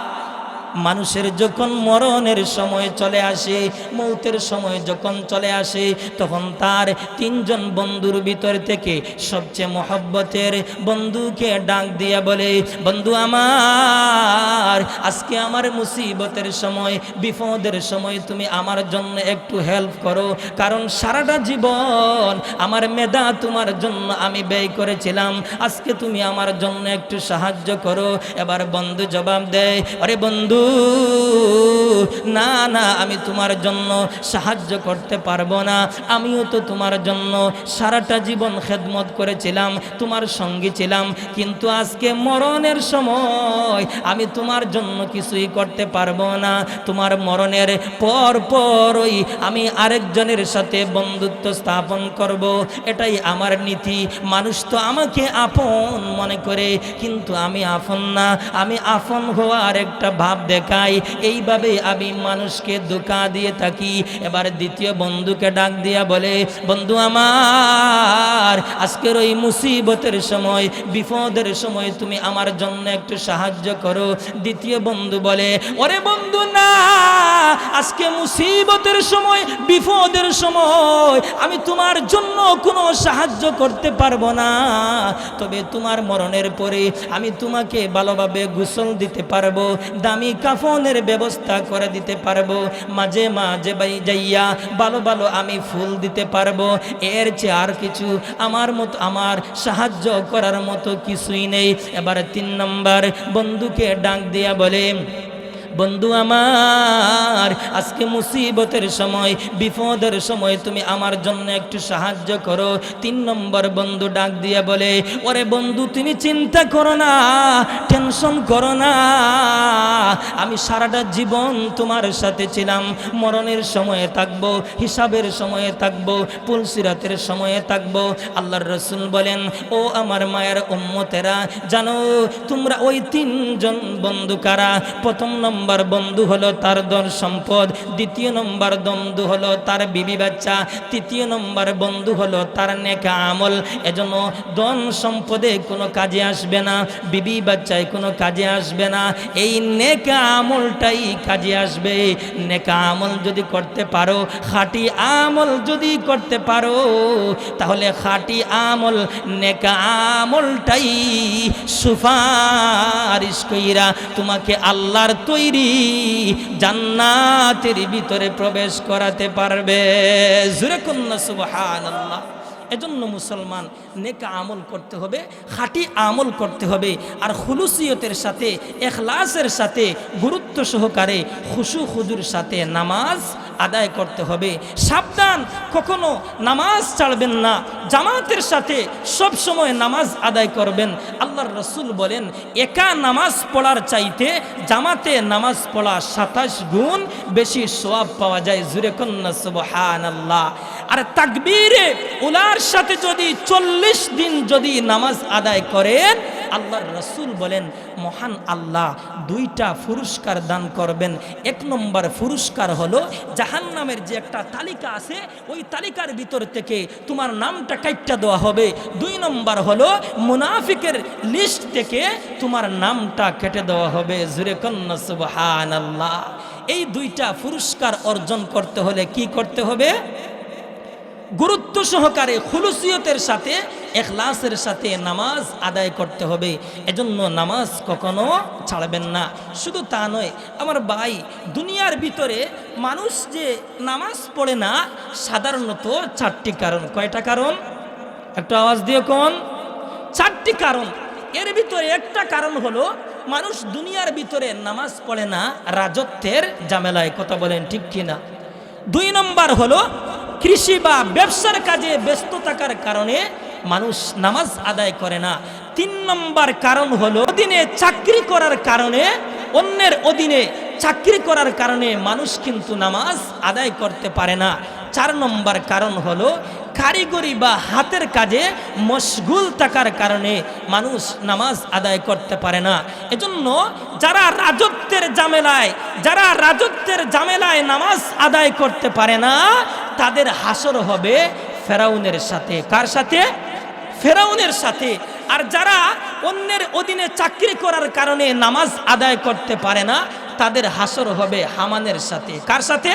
মানুষের যখন মরণের সময় চলে আসে, মৌতের সময় যখন চলে আসে, তখন তার তিনজন বন্ধুর ভিতর থেকে সবচেয়ে মহব্বতের বন্ধুকে ডাক দিয়ে বলে, বন্ধু আমার, আজকে আমার মুসিবতের সময়, বিপদের সময় তুমি আমার জন্য একটু হেল্প করো, কারণ সারাটা জীবন আমার মেধা তোমার জন্য আমি ব্যয় করেছিলাম, আজকে তুমি আমার জন্য একটু সাহায্য করো। এবার বন্ধু জবাব দেয়, আরে বন্ধু, না না, আমি তোমার জন্য সাহায্য করতে পারবো না, আমিও তো তোমার জন্য সারাটা জীবন খেদমত করেছিলাম, তোমার সঙ্গী ছিলাম, কিন্তু আজকে মরণের সময় আমি তোমার জন্য কিছুই করতে পারবো না। তোমার মরণের পরই আমি আরেকজনের সাথে বন্ধুত্ব স্থাপন করব, এটাই আমার নীতি। মানুষ তো আমাকে আপন মনে করে, কিন্তু আমি আপন না, আমি আপন হওয়ার একটা ভাব দেখাই, এইভাবে আমি মানুষকে ধোঁকা দিয়ে থাকি। এবার দ্বিতীয় বন্ধুকে ডাক দিয়া বলে, বন্ধু আমার, আজকের ওই মুসিবতের সময়, বিপদের সময় তুমি আমার জন্য একটু সাহায্য করো। দ্বিতীয় বন্ধু বলে, ওরে বন্ধু না, আজকে মুসিবতের সময়, বিপদের সময় আমি তোমার জন্য কোনো সাহায্য করতে পারবো না, তবে তোমার মরণের পরে আমি তোমাকে ভালোভাবে গোসল দিতে পারবো, দামি কাফনের ব্যবস্থা করে দিতে পারবো, মাঝে মাঝে যাইয়া ভালো ভালো আমি ফুল দিতে পারবো, এর চেয়ে আর কিছু আমার সাহায্য করার মতো কিছুই নেই। এবার 3 নম্বর বন্ধুকে ডাক দিয়া বলে, বন্ধু আমার, আজকে মুসিবতের সময়, বিপদের সময় তুমি আমার জন্য একটু সাহায্য করো। 3 নম্বর বন্ধু ডাক দিয়ে বলে, ওরে বন্ধু, তুমি চিন্তা করো না, টেনশন করো না, আমি সারাটা জীবন তোমার সাথে ছিলাম, মরণের সময়ে থাকবো, হিসাবের সময়ে থাকবো, পুলসিরাতের সময়ে থাকবো। আল্লাহর রাসূল বলেন, ও আমার মায়ের উম্মতেরা, জানো তোমরা ওই 3 জন বন্ধু কারা? প্রথম নম্বর নম্বর বন্ধু হলো তার ধন সম্পদ, দ্বিতীয় নম্বর বন্ধু হলো তার বিবি বাচ্চা, তৃতীয় নম্বর বন্ধু হলো তার নেকা আমল। এজন্য ধন সম্পদে কোনো কাজে আসবে না, বিবি বাচ্চায় কোনো কাজে আসবে না, এই নেকা আমলটাই কাজে আসবে। নেকা আমল যদি করতে পারো, খাঁটি আমল যদি করতে পারো, তাহলে খাঁটি আমল নেকা আমলটাই সুপারিশ কইরা তোমাকে আল্লাহর তৈরি জান্নাতের ভিতরে প্রবেশ করাতে পারবে। জোরে কন্যা সুবহানাল্লাহ। এজন্য মুসলমান নেকা আমল করতে হবে, খাঁটি আমল করতে হবে, আর খুলুসিয়তের সাথে, ইখলাসের সাথে, গুরুত্ব সহকারে, খুশু খুজুর সাথে নামাজ আদায় করতে হবে। সাবধান, কখনো নামাজ ছাড়বেন না, জামাতের সাথে সব সময় নামাজ আদায় করবেন। আল্লাহর রাসূল বলেন, একা নামাজ পড়ার চাইতে জামাতে নামাজ পড়া 27 গুণ বেশি সওয়াব পাওয়া যায়। জোরে কন্না সুবহানাল্লাহ। আর তাকবীরে উলার সাথে যদি 40 দিন যদি নামাজ আদায় করেন, আল্লাহর রাসূল বলেন মহান আল্লাহ 2টা পুরস্কার দান করবেন। 1 নম্বর পুরস্কার হলো জাহান্নামের যে একটা তালিকা আছে, ওই তালিকার ভিতর থেকে তোমার নামটা কাইট্টা দেওয়া হবে। 2 নম্বর হলো মুনাফিকের লিস্ট থেকে তোমার নামটা কেটে দেওয়া হবে। জোরে কন্না সুবহানাল্লাহ। এই 2টা পুরস্কার অর্জন করতে হলে কি করতে হবে? গুরুত্ব সহকারে, খুলুসিয়তের সাথে, ইখলাসের সাথে নামাজ আদায় করতে হবে। এজন্য নামাজ কখনো ছাড়বেন না। শুধু তা নয় আমার ভাই, দুনিয়ার ভিতরে মানুষ যে নামাজ পড়ে না, সাধারণত 4টি কারণ। কয়টা কারণ? একটু আওয়াজ দিয়ে কোন? 4টি কারণ। এর ভিতরে একটা কারণ হলো মানুষ দুনিয়ার ভিতরে নামাজ পড়ে না রাজত্বের ঝামেলায়। কথা বলেন ঠিক কিনা? 2 নম্বর হলো কৃষি বা ব্যবসার কাজে ব্যস্ত থাকার কারণে মানুষ নামাজ আদায় করে না। 3 নম্বর কারণ হলো অধীনে চাকরি করার কারণে, অন্যের অধীনে চাকরি করার কারণে মানুষ কিন্তু নামাজ আদায় করতে পারে না। 4 নম্বর কারণ হলো কারিগরি বা হাতের কাজে মশগুল থাকার কারণে মানুষ নামাজ আদায় করতে পারে না। এজন্য যারা রাজত্বের ঝামেলায় নামাজ আদায় করতে পারে না, তাদের হাসর হবে ফেরাউনের সাথে। কার সাথে? ফেরাউনের সাথে। আর যারা অন্যের অধীনে চাকরি করার কারণে নামাজ আদায় করতে পারে না, তাদের হাসর হবে হামানের সাথে। কার সাথে?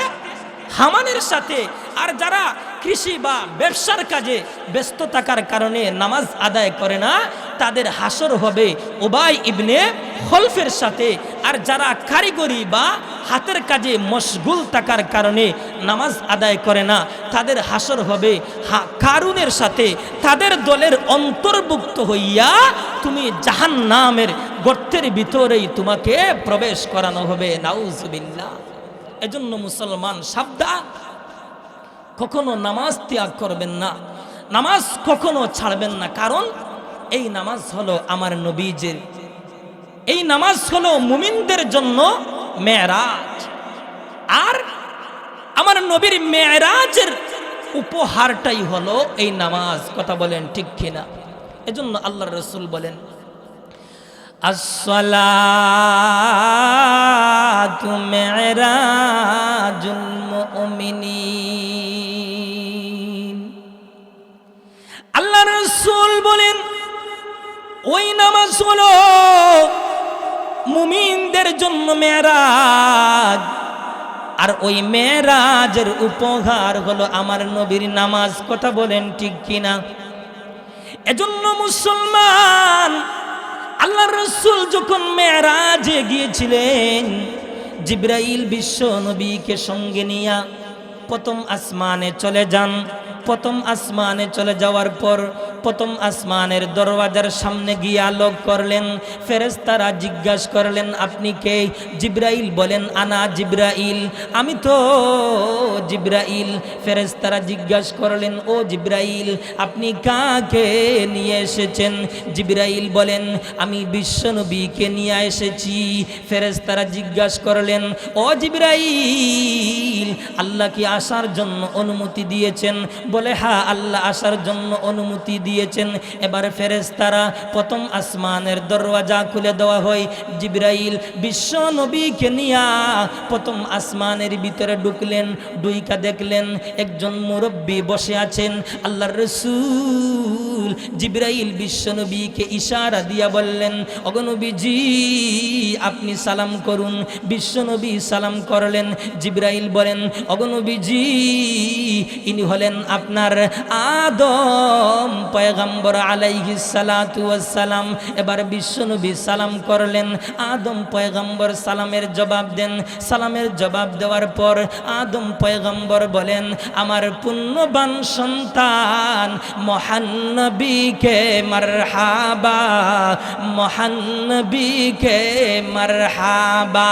হামানের সাথে। আর যারা কৃষি বা ব্যবসার কাজে ব্যস্ত থাকার কারণে নামাজ আদায় করে না, তাদের হাসর হবে উবাই ইবনে খলফের সাথে। আর যারা কারিগরি বা হাতের কাজে মশগুল থাকার কারণে নামাজ আদায় করে না, তাদের হাসর হবে কারুনের সাথে। তাদের দলের অন্তর্ভুক্ত হইয়া তুমি জাহান্নামের গর্তের ভিতরেই তোমাকে প্রবেশ করানো হবে। নাউজুবিল্লাহ। এজন্য মুসলমান সাবধান, কখনো নামাজ ত্যাগ করবেন না, নামাজ কখনো ছাড়বেন না। কারণ এই নামাজ হলো আমার নবীজির, এই নামাজ হলো মুমিনদের জন্য মেরাজ। আর আমার নবীর মেরাজের উপহারটাই হলো এই নামাজ। কথা বলেন ঠিক কিনা? এজন্য আল্লাহর রাসূল বলেন, আসসালাতু মিরাজুল মুমিনিন। আল্লাহর রাসূল বলেন ওই নামাজ হলো মুমিনদের জন্য মেরাজ। আর ওই মেরাজের উপহার হলো আমার নবীর নামাজ। কথা বলেন ঠিক কিনা? এজন্য মুসলমান, আল্লাহর রাসূল যখন মেরাজে গিয়েছিলেন, জিবরাইল বিশ্ব নবীকে সঙ্গে নিয়ে প্রথম আসমানে চলে যান। প্রথম আসমানে চলে যাওয়ার পর প্রথম আসমানের দরওয়াজার সামনে গিয়ে আলোক করলেন। ফেরেশতারা জিজ্ঞাসা করলেন, আপনি কে? জিবরাইল বলেন, আনা জিবরাইল, আমি তো জিবরাইল। ফেরেশতারা জিজ্ঞাসা করলেন, ও জিবরাইল, আপনি কাকে নিয়ে এসেছেন? জিবরাইল বলেন, আমি বিশ্বনবীকে নিয়ে এসেছি। ফেরেশতারা জিজ্ঞাসা করলেন, ও জিবরাইল, আল্লাহ কি আসার জন্য অনুমতি দিয়েছেন? বলে, হ্যাঁ, আল্লাহ আসার জন্য অনুমতি দিয়েছেন। এবার ফেরেশতারা প্রথম আসমানের দরওয়াজা খুলে দেওয়া হয়। জিবরাইল বিশ্ব নবীকে নিয়া প্রথম আসমানের ভিতরে ঢুকলেন। ডুইকা দেখলেন একজন মুরব্বী বসে আছেন। আল্লাহর রাসূল জিবরাইল বিশ্ব নবীকে ইশারা দিয়া বললেন, ওগো নবীজি আপনি সালাম করুন। বিশ্ব নবী সালাম করলেন। জিবরাইল বলেন, ওগো নবীজি ইনি হলেন আপনার আদম পয়গম্বর আলাইহিস সালাতু ওয়াস সালাম। এবার বিশ্ব নবী সালাম করলেন। আদম পয়গম্বর সালামের জবাব দেন। সালামের জবাব দেওয়ার পর আদম পয়গম্বর বলেন, আমার পুণ্যবান সন্তান মহানবীকে মারহাবা, মহানবীকে মারহাবা।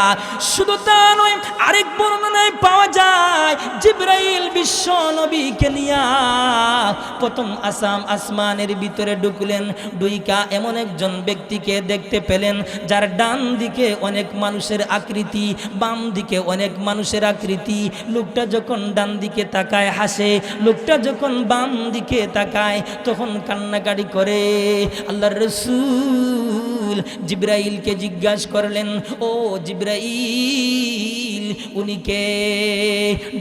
শুধু তা নয়, আরেক বর্ণনায় পাওয়া যায় জিবরাইল বিশ্ব নবীকে নিয়া প্রথম আসমানের ভিতরে ঢুকলেন। ডুইকা এমন একজন ব্যক্তিকে দেখতে পেলেন যার ডান দিকে অনেক মানুষের আকৃতি, বাম দিকে অনেক মানুষের আকৃতি। লোকটা যখন ডান দিকে তাকায় হাসে, লোকটা যখন বাম দিকে তাকায় তখন কান্নাকাটি করে। আল্লাহর রাসূল জিবরাইলকে জিজ্ঞাসা করলেন, ও জিবরাইল উনি কে?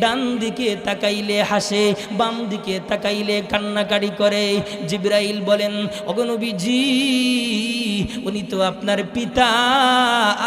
ডান দিকে তাকাইলে হাসে, বাম দিকে তাকাইলে কান্নাকাটি করে। জিবরাইল বলেন, ওগো নবীজি উনি তো আপনার পিতা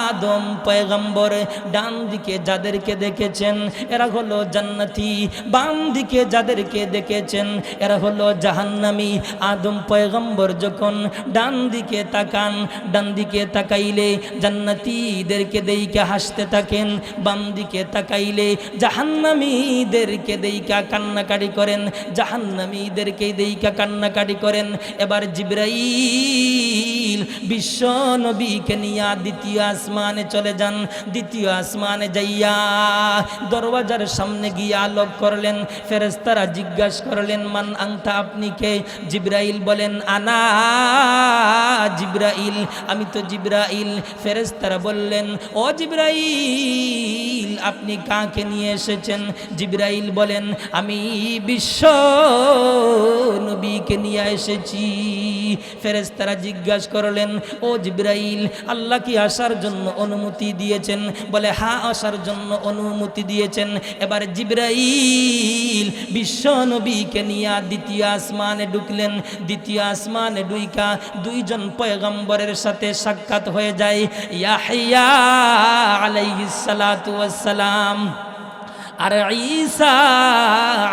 আদম পয়গম্বর। ডান দিকে যাদেরকে দেখেছেন এরা হলো জান্নাতি, বাম দিকে যাদেরকে দেখেছেন এরা হলো জাহান্নামী। আদম পয়গম্বর যখন ডান দিকে তাকান, ডান দিকে তাকাইলে জান্নাতীদেরকে দেইকা হাসতে থাকেন, বাম দিকে তাকাইলে জাহান্নামীদেরকে দেইকা কান্নাকাটি করেন, জাহান্নামীদেরকে দেইকা কান্নাকাটি করেন। এবার জিবরাইল বিশ্ব নবীকে নিয়া দ্বিতীয় আসমানে চলে যান। দ্বিতীয় আসমানে যাইয়া দরওয়াজার সামনে গিয়া লক করলেন। ফেরেশতারা জিজ্ঞাসা করলেন, মান আনতা, আপনি কে? জিবরাইল বলেন, আনা জিবরাইল, আমি তো জিবরাইল। ফেরেশতারা বললেন, ও জিবরাইল আপনি কাকে নিয়ে এসেছেন? জিবরাইল বলেন, আমি বিশ্ব নবীকে নিয়ে এসেছি। ফেরেশতারা জিজ্ঞাসা করলেন, ও জিবরাইল আল্লাহ কি আসার জন্য অনুমতি দিয়েছেন? বলে, হ্যাঁ আসার জন্য অনুমতি দিয়েছেন। এবার জিবরাইল বিশ্ব নবীকে নিয়ে দ্বিতীয় আসমানে ঢুকলেন। দ্বিতীয় আসমানে ঢুইকা দুইজন পয়গম্বরের সাথে সাক্ষাৎ হয়ে যায়। ইয়াহইয়া আলাইহিস সালাতু ওয়াস সালাম আর ঈসা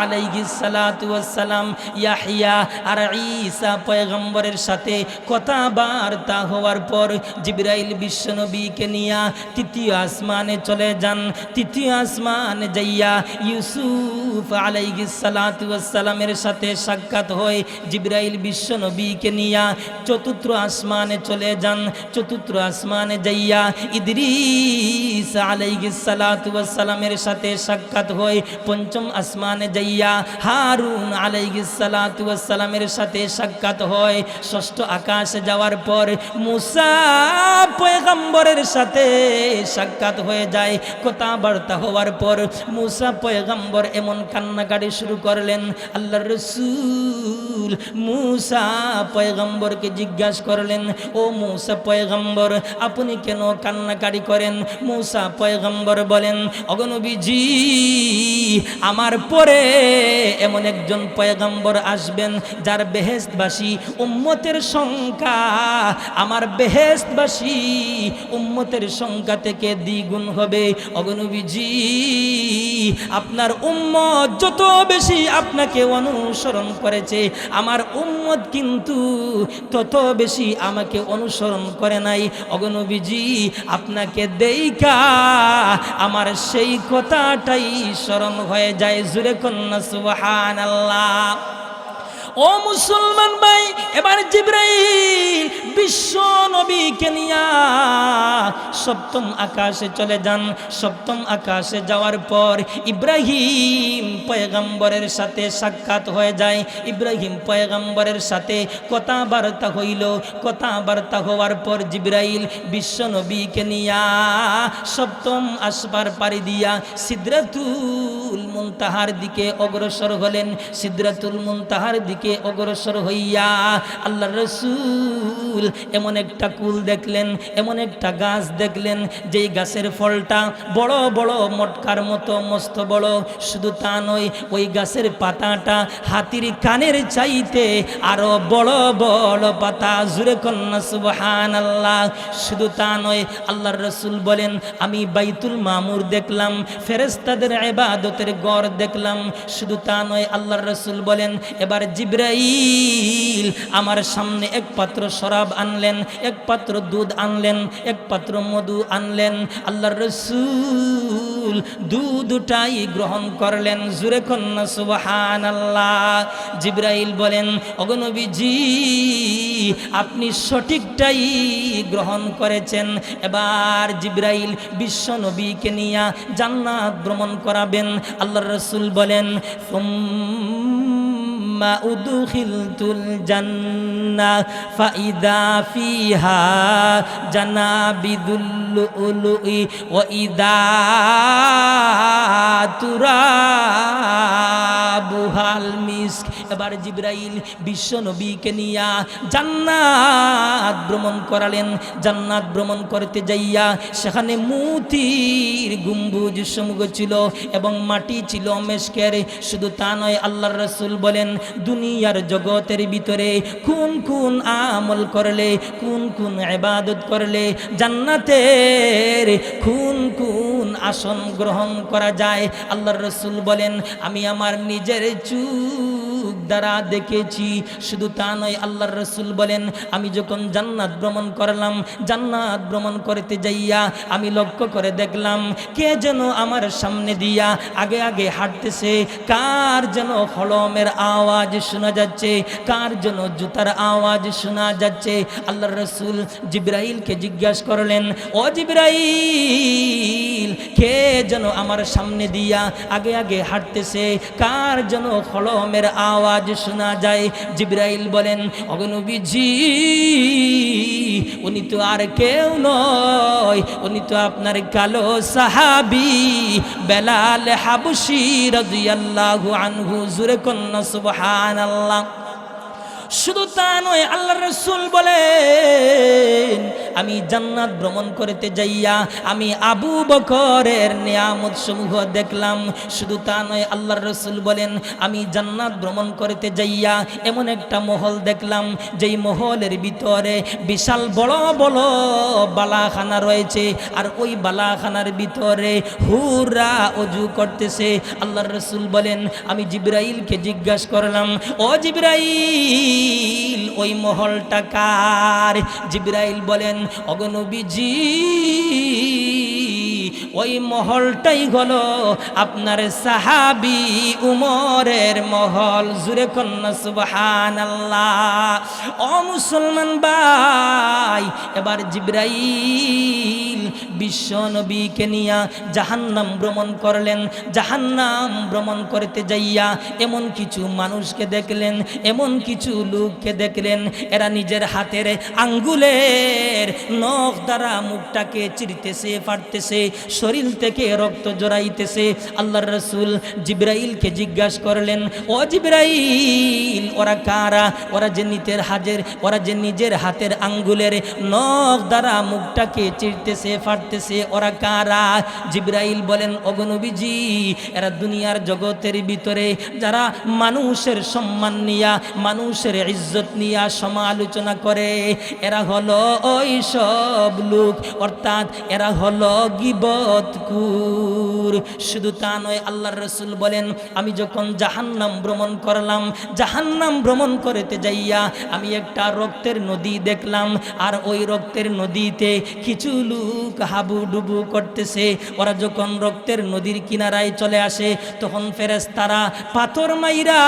আলাইহিস সালাতু ওয়াস সালাম, ইয়াহইয়া আর ঈসা পয়গম্বরের সাথে কথাবার্তা হওয়ার পর জিবরাইল বিশ্বনবীকে নিয়া তৃতীয় আসমানে চলে যান। তৃতীয় আসমানে যাইয়া ইউসুফ আলাইহিস সালাতু ওয়াস সালামের সাথে সাক্ষাৎ হয়। জিবরাইল বিশ্বনবীকে নিয়া চতুর্থ আসমানে চলে যান। চতুর্থ আসমানে যাইয়া ইদ্রিস আলাইহিস সালাতু ওয়াস সালামের সাথে সাক্ষাৎ হয়। পঞ্চম আসমানে যাইয়া হারুন আলাইহিস সালাতু ওয়াস সালামের সাথে সাক্ষাৎ হয়। ষষ্ঠ আকাশে যাওয়ার পর মুসা পয়গম্বরের সাথে সাক্ষাৎ হয়ে যায়। কথাবার্তা হওয়ার পর মুসা পয়গম্বর এমন কান্নাকাটি শুরু করলেন। আল্লাহর রাসূল মুসা পয়গম্বরকে জিজ্ঞাসা করলেন, ও মুসা পয়গম্বর আপনি কেন কান্নাকাটি করেন? মুসা পয়গম্বর বলেন, ওগো নবীজি আমার পরে এমন একজন পয়গম্বর আসবেন যার বেহেশতবাসী উম্মতের সংখ্যা আমার বেহেশতবাসী উম্মতের সংখ্যা থেকে দ্বিগুণ হবে। ওগো নবীজি আপনার উম্মত যত বেশি আপনাকে অনুসরণ করেছে আমার উম্মত কিন্তু তত বেশি আমাকে অনুসরণ করে নাই। ওগো নবীজি আপনাকে দেইখা আমার সেই কথাটাই স্মরণ হয়ে যায়। জুরে কন্যা সুবহানাল্লাহ। ও মুসলমান ভাই, এবার জিবরাইল বিশ্ব নবীকে নিয়া সপ্তম আকাশে চলে যান। সপ্তম আকাশে যাওয়ার পর ইব্রাহিম পয়গম্বরের সাথে সাক্ষাৎ হয়ে যায়। ইব্রাহিম পয়গম্বরের সাথে কথাবার্তা হইল। কথাবার্তা হওয়ার পর জিবরাইল বিশ্ব নবীকে নিয়া সপ্তম আসবার পাড়ি দিয়া সিদরাতুল মুনতাহার দিকে অগ্রসর হলেন। সিদরাতুল মুনতাহার দিকে দিকে অগ্রসর হইয়া আল্লাহর রাসূল এমন একটা কুল দেখলেন, এমন একটা গাছ দেখলেন যেই গাছের ফলটা বড় বড় মটকার মতো মস্ত বড়। শুধু তা নয়, ওই গাছের পাতাটা হাতির কানের চাইতে আরো বড় বড় পাতা। জুরে কন্যা সুবহানাল্লাহ। শুধু তা নয়, আল্লাহর রাসূল বলেন আমি বাইতুল মামুর দেখলাম, ফেরেশতাদের ইবাদতের ঘর দেখলাম। শুধু তা নয়, আল্লাহর রাসূল বলেন এবার জিবরাইল আমার সামনে এক পাত্র শরাব আনলেন, এক পাত্র দুধ আনলেন, এক পাত্র মধু আনলেন। আল্লাহর রাসূল দুধটাই গ্রহণ করলেন। জুরে কন্যা সুবহানাল্লাহ। জিবরাইল বলেন ওগো নবীজি আপনি সঠিকটাই গ্রহণ করেছেন। এবার জিবরাইল বিশ্ব নবীকে নিয়ে জান্নাত ভ্রমণ করাবেন। আল্লাহর রাসূল বলেন সুম্মা উদখিলতুল জান্নাহ ফাইদা ফিহা জানাবিদুল লুলুই ওয়া ইদা তুরাবুহাল মিস্ক। এবার জিবরাইল বিশ্ব নবীকে নিয়া জান্নাত ভ্রমণ করালেন। জান্নাত ভ্রমণ করতে যাইয়া সেখানে মুতির গম্বুজ সমূহ ছিল এবং মাটি ছিল মেশকের। শুধু তা নয়, আল্লাহর রাসূল বলেন দুনিয়ার জগতের ভিতরে কোন কোন আমল করলে, কোন কোন ইবাদত করলে জান্নাতের কোন কোন আসন গ্রহণ করা যায়। আল্লাহর রাসূল বলেন আমি আমার নিজের চোখ দ্বারা দেখেছি। শুধু তা নয়, আল্লাহর রাসূল বলেন আমি যখন জান্নাত ভ্রমণ করলাম, জান্নাত ভ্রমণ করতে যাইয়া আমি লক্ষ্য করে দেখলাম কে যেন আমার সামনে দিয়া আগে আগে হাঁটতেছে। কার যেন কলমের আওয়াজ শোনা যাচ্ছে, কার যেন জুতার আওয়াজ শোনা যাচ্ছে। আল্লাহর রাসূল জিবরাইলকে জিজ্ঞাসা করলেন ও জিবরাইল কে যেন আমার সামনে দিয়া আগে আগে হাঁটতেছে, কার যেন কলমের আওয়াজ শোনা যায়। জিবরাইল বলেন ওগো নবীজি উনি তো আর কেউ নয়, উনি তো আপনার কালো সাহাবী বেলাল হাবশী রাদিয়াল্লাহু আনহু। জুরে কন্যা সুবহানাল্লাহ। শুধু তা নয়, আল্লাহর রাসূল বলেন আমি জান্নাত ভ্রমণ করতে যাইয়া আমি আবু বকরের নিয়ামত সমূহ দেখলাম। শুধু তা নয়, আল্লাহর রাসূল বলেন আমি জান্নাত ভ্রমণ করতে যাইয়া এমন একটা মহল দেখলাম যেই মহলের ভিতরে বিশাল বড় বড় বালাখানা রয়েছে, আর ওই বালাখানার ভিতরে হুররা ওযু করতেছে। আল্লাহর রাসূল বলেন আমি জিবরাইলকে জিজ্ঞাসা করলাম ও জিবরাইল ওই মহলটা কার? জিবরাইল বলেন ওগো নবীজি ওই মহলটাই হলো আপনার সাহাবী উমরের মহল। জুরে কন্যা সুবহানাল্লাহ। ও মুসলমান ভাই, এবার জিবরাইল বিশ্ব নবীকে নিয়া জাহান্নাম ভ্রমণ করলেন। জাহান্নাম ভ্রমণ করতে যাইয়া এমন কিছু মানুষকে দেখলেন, এমন কিছু লোককে দেখলেন এরা নিজের হাতের আঙ্গুলের নখ দ্বারা মুখটাকে চিরতেছে, ফাটতেছে, শরীর থেকে রক্ত জড়াইতেছে। আল্লাহর রাসূল জিবরাইলকে জিজ্ঞাসা করলেন ও জিবরাইল ওরা কারা? ওরা যে নিজের হাতের আঙ্গুলের নখ দ্বারা মুখটাকে চিরতেছে, ফাটতেছে, ওরা কারা? জিবরাইল বলেন ওগো নবীজি এরা দুনিয়ার জগতের ভিতরে যারা মানুষের সম্মান নিয়া, মানুষের ইজ্জত নিয়া সমালোচনা করে, এরা হলো ওই সব লোক, অর্থাৎ এরা হলো গীবতকুর। শুধু তা নয়, আল্লাহর রাসূল বলেন আমি যখন জাহান্নাম ভ্রমণ করলাম, জাহান্নাম ভ্রমণ করতে যাইয়া আমি একটা রক্তের নদী দেখলাম, আর ওই রক্তের নদীতে কিছু লোক হাবুডুবু করতেছে। ওরা যখন রক্তের নদীর কিনারায় চলে আসে তখন ফেরেশতারা পাথর মাইরা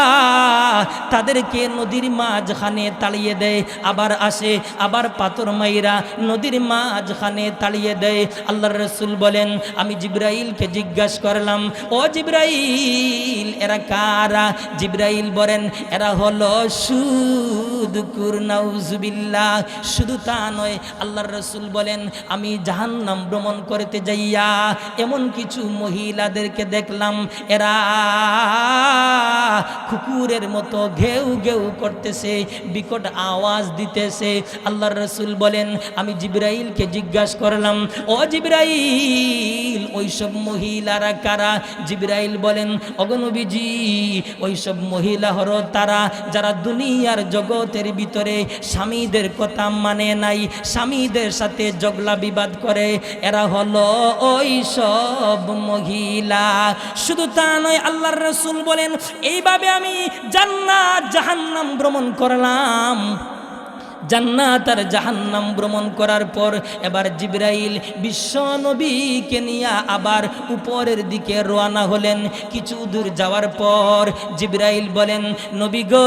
তাদেরকে নদীর মাঝখানে তাড়িয়ে দেয়, আবার আসে আবার পাথর মাইরা নদীর মাঝখানে তাড়িয়ে দেয়। আল্লাহর রাসূল বলেন বলেন আমি জিবরাইলকে জিজ্ঞাসা করলাম, ও জিবরাইল এরা কারা? জিবরাইল বলেন এরা হলো সুদকুর, নাউজুবিল্লাহ। শুধু তা নয়, আল্লাহর রাসূল বলেন আমি জাহান্নাম ভ্রমণ করতে যাইয়া এমন কিছু মহিলাদেরকে দেখলাম, এরা কুকুরের মতো ঘেউ ঘেউ করতেছে, বিকট আওয়াজ দিতেছে। আল্লাহর রাসূল বলেন আমি জিবরাইলকে জিজ্ঞাসা করলাম, ও জিবরাইল ওইসব মহিলারা কারা? জিবরাইল বলেন ওগো নবীজি ওইসব মহিলা হলো তারা যারা দুনিয়ার জগতের ভিতরে স্বামীদের কথা মানে নাই, স্বামীদের সাথে ঝগড়া বিবাদ করে, এরা হলো ওইসব মহিলা। শুধু তা নয়, আল্লাহর রাসূল বলেন এইভাবে আমি জান্নাত জাহান্নাম ভ্রমণ করলাম। জান্নাত আর জাহান্নাম ভ্রমণ করার পর এবার জিবরাইল বিশ্ব নবীকে নিয়ে আবার উপরের দিকে রওনা হলেন। কিছু দূর যাওয়ার পর জিবরাইল বলেন নবী গো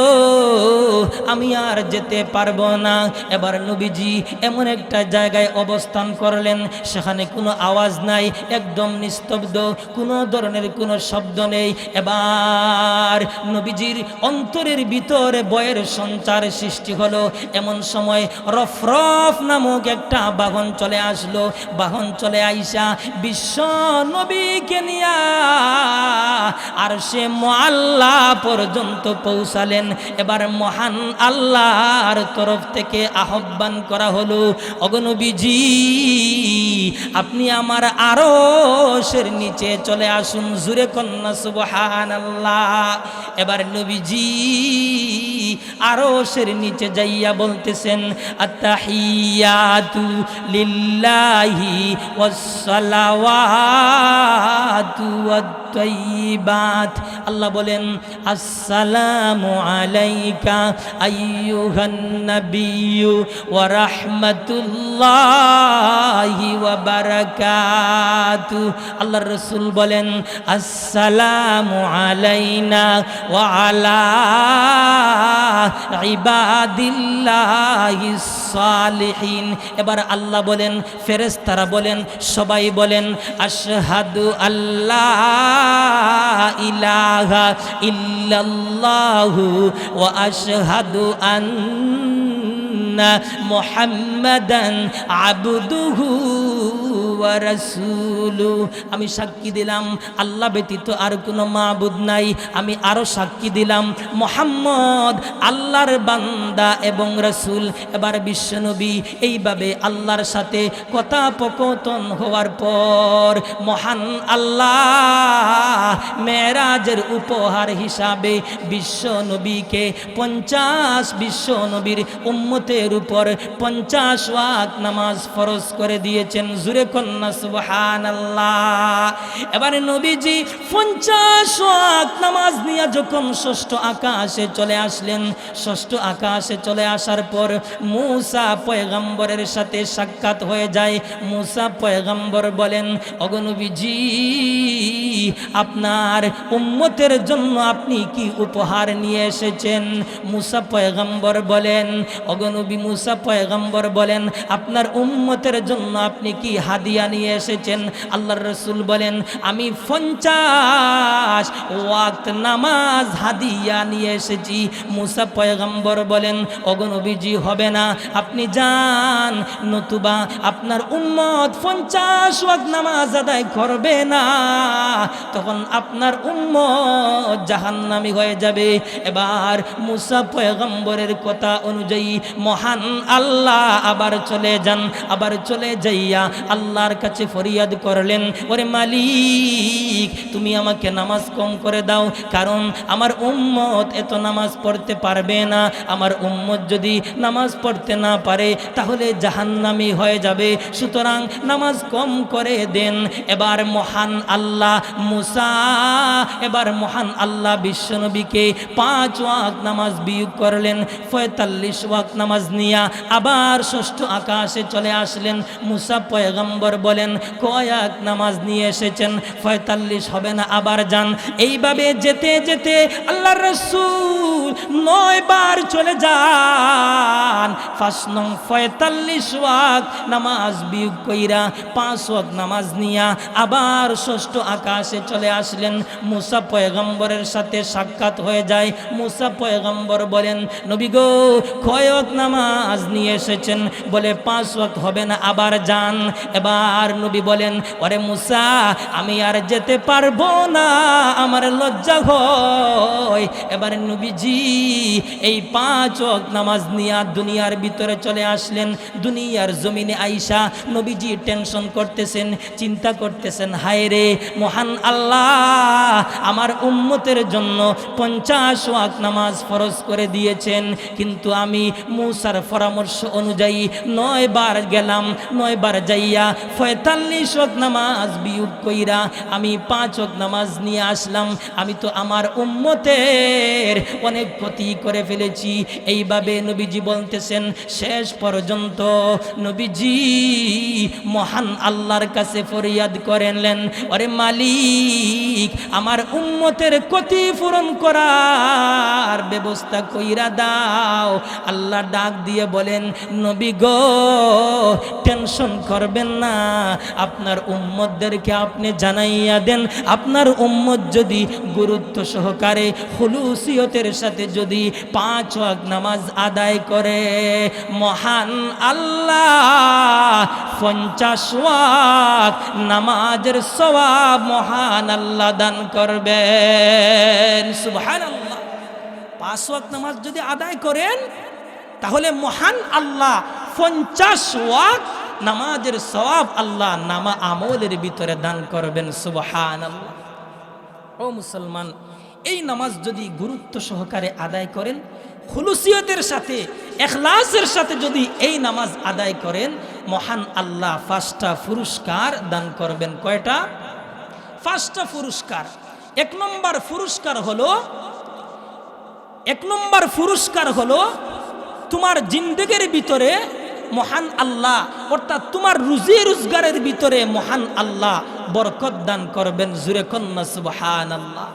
আমি আর যেতে পারবো না। এবার নবীজি এমন একটা জায়গায় অবস্থান করলেন, সেখানে কোনো আওয়াজ নাই, একদম নিস্তব্ধ, কোনো ধরনের কোনো শব্দ নেই। এবার নবীজির অন্তরের ভিতরে ভয়ের সঞ্চার সৃষ্টি হলো। এমন সময় রফরফ নামক একটা বাহন চলে আসলো। বাহন চলে আইসা বিশ্ব নবীকে নিয়া আর সে মুআল্লা পর্যন্ত পৌঁছালেন। এবার মহান আল্লাহর তরফ থেকে আহ্বান করা হলো, ওগো নবীজি আপনি আমার আরশের নিচে চলে আসুন। জুরে কন্যা সুবহানাল্লাহ। এবার নবীজি আরশের নিচে যাইয়া বলতেছেন আত্তাহিয়াতু লিল্লাহি ওয়াস সালাওয়াতু ওয়াত তাইয়্যিবাত। আল্লাহ বলেন আসসালামু আলাইকা আইয়ুহান নাবিয়্যু ওয়া রাহমাতুল্লাহি ওয়া বারাকাতু। আল্লাহর রাসূল বলেন আসসালামু আলাইনা ওয়া আলা ইবাদিল্লাহিস সালিহিন। এবার আল্লাহ বলেন, ফেরেশতারা বলেন, সবাই বলেন আশহাদু আল্লাহ ইলাহা ইল্লাল্লাহু ওয়া আশহাদু আন্না মুহাম্মাদান আবদুহু ওয়া রাসূলুহু। আমি সাক্ষী দিলাম আল্লাহ ব্যতীত আর কোনো মাবুদ নাই। আমি আরো সাক্ষী দিলাম মুহাম্মদ আল্লাহর বান্দা এবং রাসূল। এবার বিশ্বনবী এইভাবে আল্লাহর সাথে কথোপকথন হওয়ার পর মহান আল্লাহ মেরাজের উপহার হিসাবে বিশ্বনবীকে 50 বিশ্বনবীর উম্মতের উপর 50 ওয়াক্ত নামাজ ফরজ করে দিয়েছেন। জুরে কন্যা সুবহানাল্লাহ। এবারে নবীজি 50 ওয়াক্ত নামাজ নিয়ে যখন ষষ্ঠ আকাশে চলে আসলেন, ষষ্ঠ আকাশে চলে আসার পর মূসা পয়গম্বরের সাথে সাক্ষাৎ হয়ে যায়। মূসা পয়গম্বর বলেন ওগো নবীজি আপনার উম্মতের জন্য আপনি কি উপহার নিয়ে এসেছেন? মূসা পয়গম্বর বলেন ওগো নবী, মূসা পয়গম্বর বলেন আপনার উম্মতের জন্য আপনি কি হাদিয়া নিয়ে এসেছেন? আল্লাহর রাসূল বলেন আমি 50 ওয়াক্ত নামাজ হাদিয়া নিয়ে এসেছি। মূসা পয়গম্বর বলেন ওগো নবীজি হবে না, আপনি যান, নতুবা আপনার উম্মত 50 ওয়াক্ত নামাজ আদায় করবে না, তখন আপনার উম্মত জাহান্নামী হয়ে যাবে। এবার মূসা পয়গম্বরের কথা অনুযায়ী মহান আল্লাহ আবার চলে যান। আবার চলে যাইয়া আল্লাহর কাছে ফরিয়াদ করলেন, ওরে মালিক তুমি আমাকে নামাজ কম করে দাও, কারণ আমার উম্মত এত নামাজ পড়তে পারবে না। আমার উম্মত যদি নামাজ পড়তে না পারে তাহলে জাহান্নামী হয়ে যাবে, সুতরাং নামাজ কম করে দেন। এবার মহান আল্লাহ বিশ্বনবীকে 5 ওয়াক্ত নামাজ বিয়োগ করলেন। 45 ওয়াক্ত নামাজ নিয়া আবার ষষ্ঠ আকাশে চলে আসলেন। মূসা পয়গম্বর বলেন কয়েক নামাজ নিয়ে এসেছেন ৪৫ হবে না আবার যান। এইভাবে যেতে যেতে আল্লাহর রাসূল ৯ বার চলে যান। ৫ নং ৪৫ ওয়াক্ত নামাজ বিয়োগ কইরা ৫ ওয়াক্ত নামাজ নিয়া আবার ষষ্ঠ আকাশে চলে আসলেন। মুসা পয়গম্বরের সাথে সাক্ষাৎ হয়ে যায়। মুসা পয়গম্বর বলেন নবী গো কয় ওয়াক্ত নামাজ নিয়ে এসেছেন? বলে ৫ ওয়াক্ত হবে না আবার যান। এবার নবী বলেন ওরে মুসা আমি আর যেতে পারবো না, আমার লজ্জা হয়। এবারে নবীজি এই ৫ ওয়াক্ত নামাজ নিয়ে দুনিয়ার ভিতরে চলে আসলেন। দুনিয়ার জমিনে আইসা নবীজি টেনশন করতেছেন, চিন্তা করতেছেন, হায় রে মহান আল্লাহ আমার উম্মতের জন্য ৫০ ওয়াক্ত নামাজ ফরজ করে দিয়েছেন, কিন্তু আমি মুসার পরামর্শ অনুযায়ী ৯ বার গেলাম। ৯ বার যাইয়া ৪৫ ওয়াক্ত নামাজ বিয়োগ কইরা আমি ৫ ওয়াক্ত নামাজ নিয়ে আসলাম। আমি তো আমার উম্মতের অনেক ক্ষতি করে ফেলেছি। এইভাবে নবীজি বলতেছেন। শেষ পর্যন্ত নবীজি মহান আল্লাহর কাছে ফরিয়াদ করেনলেন, ওরে মালিক আমার উম্মতের ক্ষতি পূরণ করার ব্যবস্থা কইরা দাও। আল্লাহ ডাক দিয়ে বলেন নবী গো টেনশন করবেন না, আপনার উম্মতদেরকে আপনি জানাইয়া দেন, আপনার উম্মত যদি গুরুত্ব সহকারে খুলুসিয়তের সাথে যদি ৫ ওয়াক্ত নামাজ আদায় করে মহান আল্লাহ ৫০ ওয়াক্ত নামাজের সওয়াব মহান আল্লাহ দান করবেন। সুবহানাল্লাহ। ৫ ওয়াক্ত নামাজ যদি আদায় করেন তাহলে মহান আল্লাহ ৫০ ওয়াক্ত নামাজের সওয়াব আল্লাহ নামা আমলের ভিতরে দান করবেন। সুবহানাল্লাহ। ও মুসলমান, এই নামাজ যদি গুরুত্ব সহকারে আদায় করেন, খুলুসিয়তের সাথে ইখলাসের সাথে যদি এই নামাজ আদায় করেন, মহান আল্লাহ ৫টা পুরস্কার দান করবেন। কয়টা? ৫টা পুরস্কার। ১ নম্বর পুরস্কার হলো তোমার জিন্দেগির ভিতরে মহান আল্লাহ অর্থাৎ তোমার রুজি রোজগারের ভিতরে মহান আল্লাহ বরকত দান করবেন। জুরে কন্না সুবহানাল্লাহ।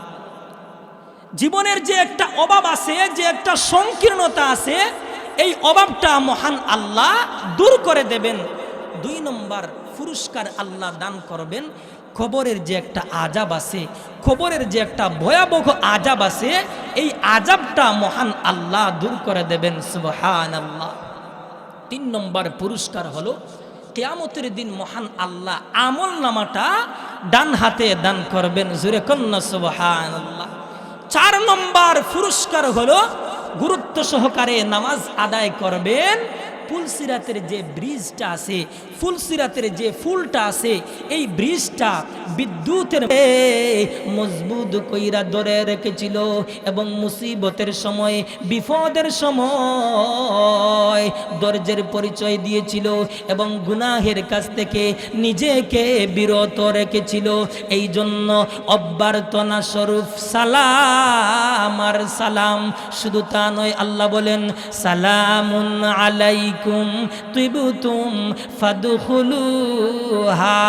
জীবনের যে একটা অভাব আছে, যে একটা সংকীর্ণতা আছে, এই অভাবটা মহান আল্লাহ দূর করে দেবেন। ২ নম্বর পুরস্কার আল্লাহ দান করবেন, কবরের যে একটা আযাব আছে, কবরের যে একটা ভয়াবহ আযাব আছে, এই আযাবটা মহান আল্লাহ দূর করে দেবেন। সুবহানাল্লাহ। ৩ নম্বর পুরস্কার হলো কিয়ামতের দিন মহান আল্লাহ আমল নামাটা ডান হাতে দান করবেন। জোরে কন্না সুবহানাল্লাহ। ৪ নম্বর পুরস্কার হলো গুরুত্ব সহকারে নামাজ আদায় করবেন। ফুলসিরাতের যে ব্রিজটা আছে, ফুলসিরাতের যে ফুলটা আছে, এই ব্রিজটা বিদ্যুতের মজবুত কইরা ধরে রেখেছিল এবং মুসিবতের সময়, বিপদের সময় ধৈর্যের পরিচয় দিয়েছিল এবং গুনাহের কাছ থেকে নিজেকে বিরত রেখেছিল। এই জন্য অভ্যর্থনা স্বরূপ সালাম আর সালাম। শুধু তা নয়, আল্লাহ বলেন সালামুন আলাইকুম তিবতুম ফাদখুলুহা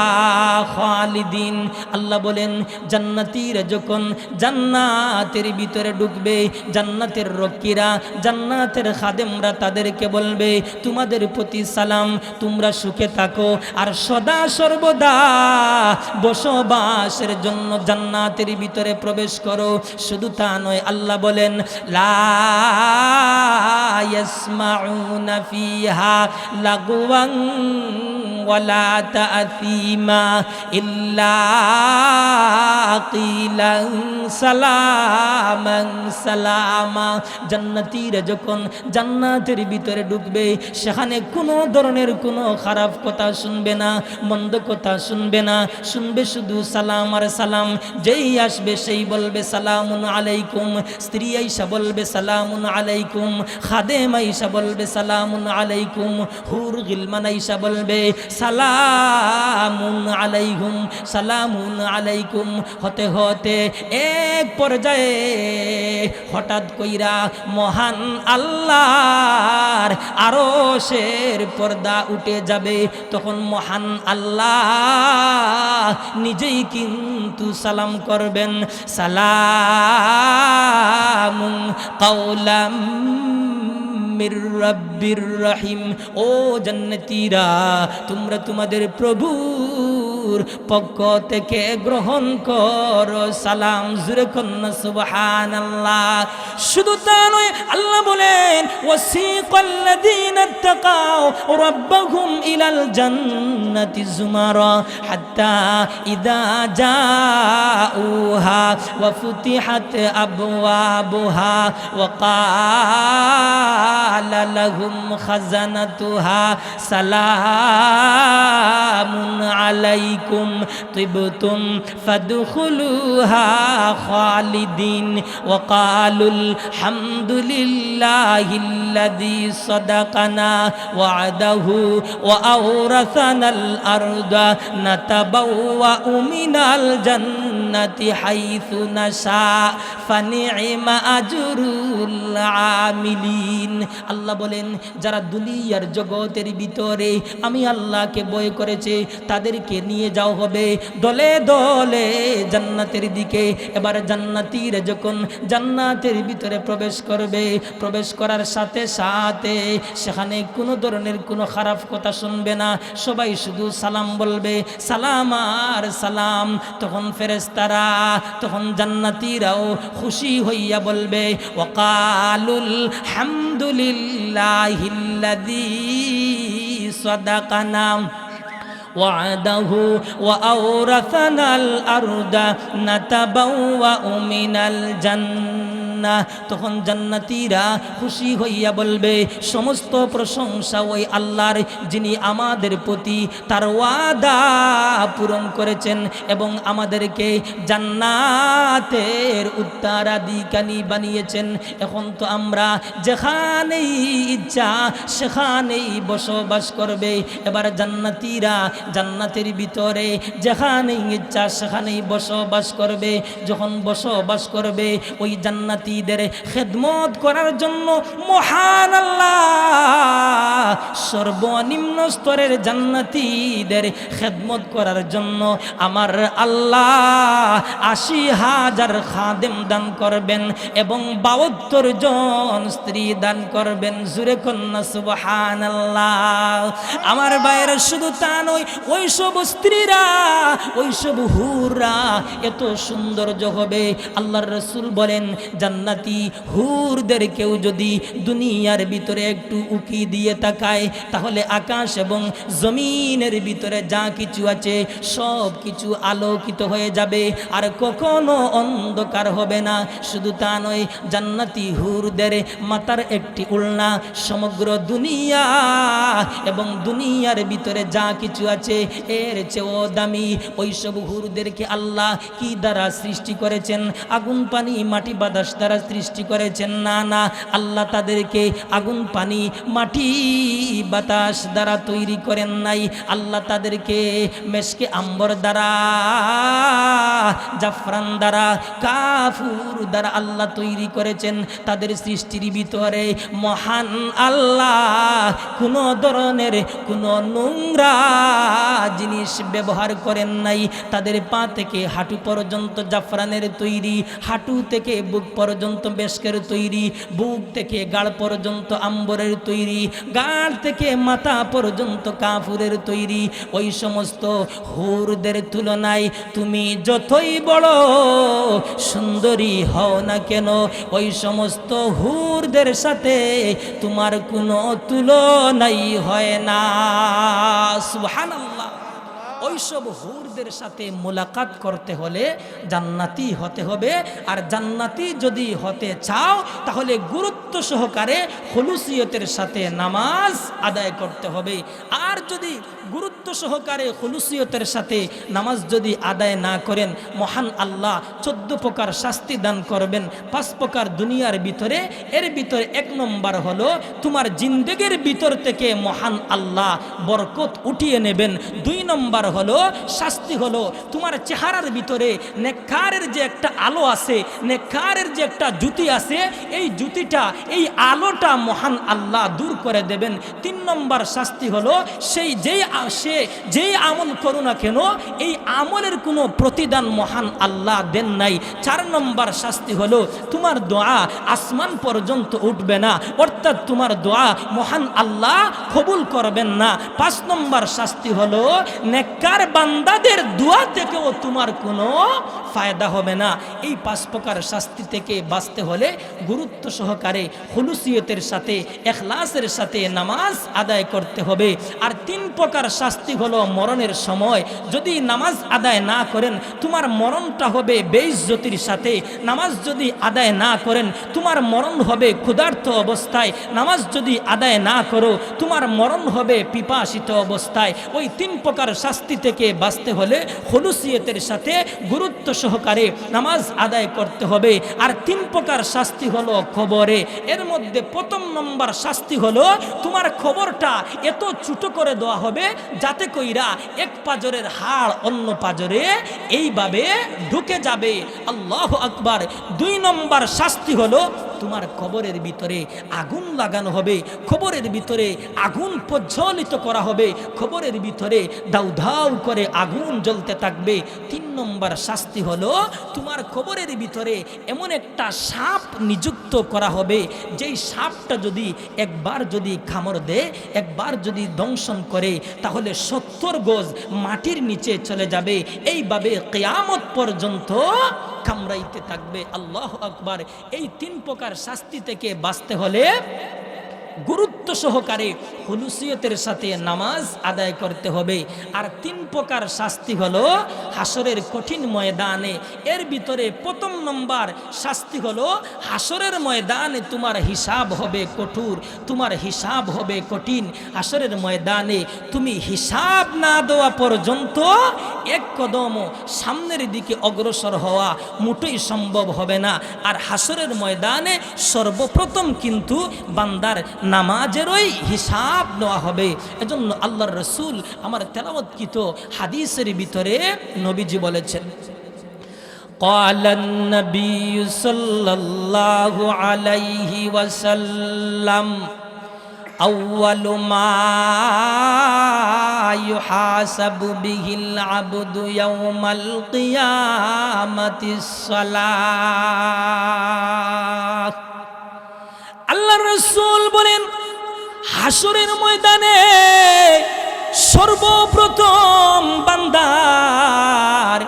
খালিদিন। আল্লাহ বলেন জান্নাতীরা যখন জান্নাতের ভিতরে ঢুকবে, জান্নাতের রক্ষীরা, জান্নাতের খাদেমরা তাদেরকে বলবে তোমাদের প্রতি সালাম, তোমরা সুখে থাকো আর সদা সর্বদা বসবাসের জন্য জান্নাতের ভিতরে প্রবেশ করো। শুধু তা নয়, আল্লাহ বলেন লা ইয়াসমাউনা ফিহা লাগওয়ান ওয়ালা তাআসীমা ইল্লা কিলান সালামান সালামা। জান্নাতীরা যখন জান্নাতের ভিতরে ঢুকবে, সেখানে কোনো ধরনের কোনো খারাপ কথা শুনবে না, মন্দ কথা শুনবে না, শুনবে শুধু সালাম আর সালাম। যেই আসবে সেই বলবে সালামুন আলাইকুম, স্ত্রী আইসা বলবে সালামুন আলাইকুম, খাদেম আইসা বলবে সালামুন আলাইকুম, হুর গিলমান আইসা বলবে সালামুন আলাইকুম, সালামুন আলাইকুম। হতে হতে এক পর্যায়ে হঠাৎ কইরা মহান আল্লাহ আল্লাহর আরশের পর্দা উঠে যাবে, তখন মহান আল্লাহ নিজেই কিন্তু সালাম করবেন, সালামুন কাওলাম মির রাব্বির রহিম। ও জান্নাতীরা, তোমরা তোমাদের প্রভুর পক্ষ থেকে গ্রহণ করো সালাম। জোরে কন্না সুবহানাল্লাহ। শুধু তা নয়, আল্লাহ বলেন ওয়াসিকাল্লাযীনা তাকাও রাব্বাহুম ইলাল জান্নাতি যুমারা হাত্তা ইযা জাউহা ওয়া ফুতিহাত আবওয়াবুহা ওয়া ক্বালা লাহুম খাজানাতুহা সালামুন আলাইকুম তিবতুম ফাদখুলুহা খালিদিন ওয়া ক্বালুল হামদুলিল্লাহিল্লাযী সাদাকানা ওয়া'দাহু ওয়া আওরাসানাল আরদা নাতাবাওয়াউ মিনাল জান্নাতি হাইসু নাশা ফানি'মা আজরুল আমিলিন। আল্লাহ বলেন, যারা দুনিয়ার জগতের ভিতরে আমি আল্লাহকে ভয় করেছে তাদেরকে নিয়ে যাও হবে দলে দলে জান্নাতের দিকে। এবার জান্নাতীরা যখন জান্নাতের ভিতরে প্রবেশ করবে, প্রবেশ করার সাথে সাথে সেখানে কোনো ধরনের কোনো খারাপ কথা শুনবে না, সবাই শুধু সালাম বলবে, সালাম আর সালাম। তখন ফেরেশতারা, তখন জান্নাতীরাও খুশি হইয়া বলবে ওয়াকালুল হামদুলিল্লাহিল্লাযী সাদাকানা ওয়া'দাহু ওয়া আওরাসানাল আরদা নাতাবাওয়াউ মিনাল জান্নাহ। তখন জান্নাতীরা খুশি হইয়া বলবে সমস্ত প্রশংসা ওই আল্লাহর, যিনি আমাদের প্রতি তার ওয়াদা পূরণ করেছেন এবং আমাদেরকে জান্নাতের উত্তরাধিকারী বানিয়েছেন। এখন তো আমরা যেখানেই ইচ্ছা সেখানেই বসবাস করবে। এবার জান্নাতীরা জান্নাতের ভিতরে যেখানেই ইচ্ছা সেখানেই বসবাস করবে। যখন বসবাস করবে, ওই জান্নাতীদের খেদমত করার জন্য মহান আল্লাহ সর্বনিম্ন স্তরের জান্নাতীদের খেদমত করার জন্য আমার আল্লাহ ৮০,০০০ খাদেম দান করবেন এবং ৭২ জন স্ত্রী দান করবেন। জোরে কন্না সুবহানাল্লাহ। আমার ভাইয়েরা, শুধু তা নয়, ওইসব স্ত্রীরা, ওইসব হুররা এত সৌন্দর্য হবে। আল্লাহর রাসূল বলেন, জান্নাতি হুরদের কেউ যদি দুনিয়ার ভিতরে একটু উকি দিয়ে তাকায়, তাহলে আকাশ এবং জমিনের ভিতরে যা কিছু আছে সব কিছু আলোকিত হয়ে যাবে, আর কখনো অন্ধকার হবে না। শুধু তা নয়, জান্নাতি হুরদের মাথার একটি উলনা সমগ্র দুনিয়া এবং দুনিয়ার ভিতরে যা কিছু আছে এর চেয়েও দামি। ওইসব হুরদেরকে আল্লাহ কি দ্বারা সৃষ্টি করেছেন? আগুন পানি মাটি বাতাস দ্বারা সৃষ্টি করেছেন? না না, আল্লাহ তাদেরকে আগুন পানি মাটি বাতাস দ্বারা তৈরি করেন নাই। আল্লাহ তাদেরকে মেশকে আম্বর দ্বারা, জাফরান দ্বারা, কাফুর দ্বারা আল্লাহ তৈরি করেছেন। তাদের সৃষ্টির ভিতরে মহান আল্লাহ কোনো ধরনের কোনো নোংরা জিনিস ব্যবহার করেন নাই। তাদের পা থেকে হাঁটু পর্যন্ত জাফরানের তৈরি, হাঁটু থেকে বুক পর্যন্ত মেশকের তৈরি, বুক থেকে গাড় পর্যন্ত আম্বরের তৈরি, গাড় থেকে মাথা পর্যন্ত কাফুরের তৈরি। ওই সমস্ত হুরদের তুলনায় তুমি যতই বড় সুন্দরী হও না কেন, ওই সমস্ত হুরদের সাথে তোমার কোনো তুলনাই হয় না। সুবহানাল্লাহ। ওইসব হুরদের সাথে মোলাকাত করতে হলে জান্নাতি হতে হবে। আর জান্নাতি যদি হতে চাও তাহলে গুরুত্ব সহকারে খুলুসিয়তের সাথে নামাজ আদায় করতে হবে। আর যদি গুরুত্ব সহকারে খুলুসিয়তের সাথে নামাজ যদি আদায় না করেন, মহান আল্লাহ 14 প্রকার শাস্তি দান করবেন। 5 প্রকার দুনিয়ার ভিতরে, এর ভিতরে 1 নম্বর হলো তোমার জিন্দেগির ভিতর থেকে মহান আল্লাহ বরকত উঠিয়ে নেবেন। 2 নম্বর হলো শাস্তি শাস্তি হলো তোমার চেহারার ভিতরে নেককারের যে একটা আলো আছে, নেককারের যে একটা জ্যোতি আছে, এই জ্যোতিটা, এই আলোটা মহান আল্লাহ দূর করে দেবেন। 3 নম্বর শাস্তি হলো সে যেই আমল করো না কেন এই আমলের কোনো প্রতিদান মহান আল্লাহ দেন নাই। 4 নম্বর শাস্তি হলো তোমার দোয়া আসমান পর্যন্ত উঠবে না, অর্থাৎ তোমার দোয়া মহান আল্লাহ কবুল করবেন না। 5 নম্বর শাস্তি হলো নেককার বান্দাদের দোয়া থেকেও তোমার কোনো ফায়দা হবে না। এই 5 প্রকার শাস্তি থেকে বাঁচতে হলে গুরুত্ব সহকারে খুলুসিয়তের সাথে ইখলাসের সাথে নামাজ আদায় করতে হবে। আর 3 প্রকার শাস্তি হলো মরণের সময় যদি নামাজ আদায় না করেন তোমার মরণটা হবে বেইজ্জতির সাথে। নামাজ যদি আদায় না করেন তোমার মরণ হবে ক্ষুধার্ত অবস্থায়। নামাজ যদি আদায় না করো তোমার মরণ হবে পিপাসিত অবস্থায়। ওই 3 প্রকার শাস্তি থেকে বাঁচতে হলে খুলুসিয়তের সাথে গুরুত্ব সহকারে নামাজ আদায় করতে হবে। আর 3 প্রকার শাস্তি হলো কবরে। এর মধ্যে 1 নম্বর শাস্তি হলো তোমার কবরটা এত ছোট করে দেওয়া হবে যাতে কইরা এক পাজরের হাড় অন্য পাজরে এইভাবে ঢুকে যাবে। আল্লাহু আকবার। 2 নম্বর শাস্তি হলো তোমার কবরের ভিতরে আগুন লাগানো হবে, কবরের ভিতরে আগুন প্রজ্বলিত করা হবে, কবরের ভিতরে দাউ দাউ করে আগুন জ্বলতে থাকবে। 3 নম্বর শাস্তি হলো তোমার কবরের ভিতরে এমন একটা সাপ নিযুক্ত করা হবে যেই সাপটা একবার যদি কামড় দেয়, একবার যদি দংশন করে তাহলে 70 গজ মাটির নিচে চলে যাবে। এইভাবে কিয়ামত পর্যন্ত কামড়াইতে থাকবে। আল্লাহু আকবার। এই 3 প্রকার শাস্তি থেকে বাঁচতে হলে গুরুত্ব সহকারে খুলুসিয়তের সাথে নামাজ আদায় করতে হবে। আর 3 প্রকার শাস্তি হলো হাসরের কঠিন ময়দানে। এর ভিতরে 1 নম্বর শাস্তি হলো হাসরের ময়দানে তোমার হিসাব হবে কঠোর, তোমার হিসাব হবে কঠিন। হাসরের ময়দানে তুমি হিসাব না দেওয়া পর্যন্ত এক কদম সামনের দিকে অগ্রসর হওয়া মোটেই সম্ভব হবে না। আর হাসরের ময়দানে সর্বপ্রথম কিন্তু বান্দার নামাজেরই হিসাব নেওয়া হবে। এজন্য আল্লাহর রাসূল আমার তেলাওয়াতকৃত হাদিসের ভিতরে নবীজি বলেছেন, قال النبي صلى الله عليه وسلم أول ما يحاسب به العبد يوم القيامة الصلاة। আল্লাহর রাসূল বলেন হাসরের ময়দানে সর্বপ্রথম বান্দার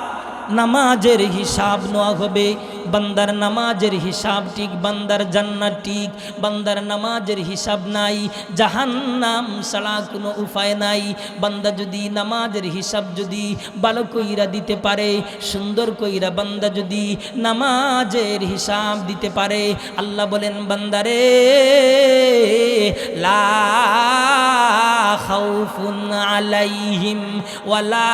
নামাজের হিসাব নেওয়া হবে। বান্দার নামাজের হিসাব ঠিক, বান্দার জান্নাত ঠিক। বান্দার নামাজের হিসাব নাই, জাহান্নাম ছাড়া কোনো উপায় নাই। বান্দা যদি নামাজের হিসাব যদি ভালো কইরা দিতে পারে, সুন্দর কইরা বান্দা যদি নামাজের হিসাব দিতে পারে, আল্লাহ বলেন বান্দারে লা খাউফুন আলাইহিম ওয়ালা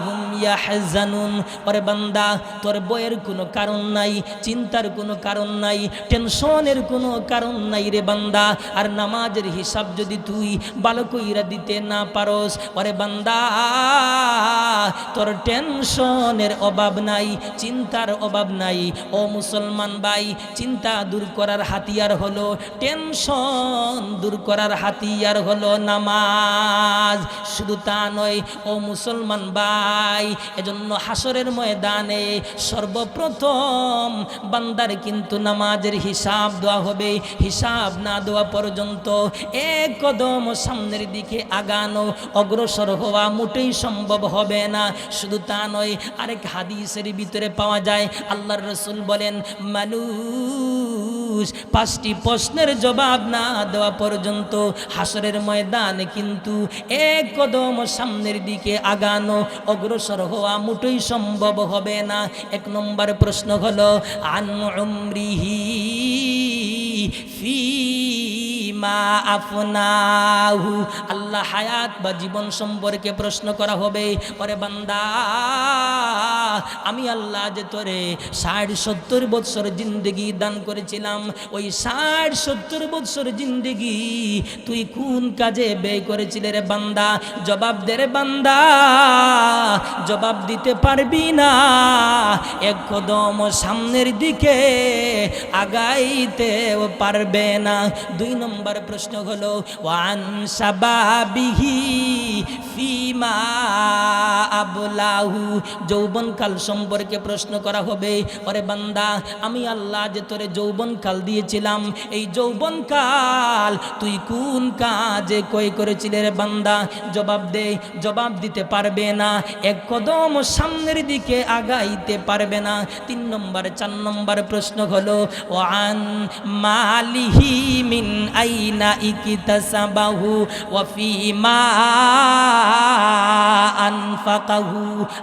হুম ইয়াহজানুন। ওরে বান্দা তোর বয়ের কোনো কারণ নাই, চিন্তার কোনো কারণ নাই, টেনশনের কোনো কারণ নাই রে বান্দা। আর নামাজের হিসাব যদি তুই ভালো কইরা দিতে না পারস, ওরে বান্দা তোর টেনশনের অভাব নাই, চিন্তার অভাব নাই। ও মুসলমান ভাই, চিন্তা দূর করার হাতিয়ার হলো, টেনশন দূর করার হাতিয়ার হলো নামাজ। শুধু তা নয় ও মুসলমান ভাই, এজন্য হাসরের ময়দানে সর্বপ্রথম বান্দার কিন্তু নামাজের হিসাব দেওয়া হবে। হিসাব না দেওয়া পর্যন্ত এক কদম সামনের দিকে আগানো, অগ্রসর হওয়া মোটেই সম্ভব হবে না। শুধু তা নয়, আরেক হাদিসের ভিতরে পাওয়া যায় আল্লাহর রাসূল বলেন মানুষ 5টি প্রশ্নের জবাব না দেওয়া পর্যন্ত হাসরের ময়দানে কিন্তু এক কদম সামনের দিকে আগানো, অগ্রসর হওয়া মোটেই সম্ভব হবে না। 1 নম্বর প্রশ্ন হলো আন উমরিহি ফিমা আফনাহু, আল্লাহ হায়াত বা জীবন সম্পর্কে প্রশ্ন করা হবে। ওরে বান্দা, আমি আল্লাহ যে তোরে 60-70 বছর জিন্দেগি দান করেছিলাম, ওই 60-70 বছর জিন্দেগি তুই কোন কাজে ব্যয় করেছিলে রে বান্দা? জবাব দে রে বান্দা, জবাব দিতে পারবি না, এক কদম সামনের দিকে আগাইতেও পারবে না। 2 নম্বর প্রশ্ন হলো ওয়ান শাবাবিহি ফিমা আবলাহু, যৌবনকাল সম্পর্কে প্রশ্ন করা হবে। ওরে বান্দা, আমি আল্লাহ যে তোরে যৌবনকাল দিয়েছিলাম, এই যৌবনকাল তুই কোন কাজে কই করেছিলে রে বান্দা? জবাব দে, জবাব দিতে পারবে না, এক কদম সামনের দিকে আগাইতে পারবে না। 3 নম্বর 4 নম্বর প্রশ্ন হলো ওয়ান মালিহি মিন আইনা ইকতাসাবাহু ওয়া ফিমা আনফাকাহু,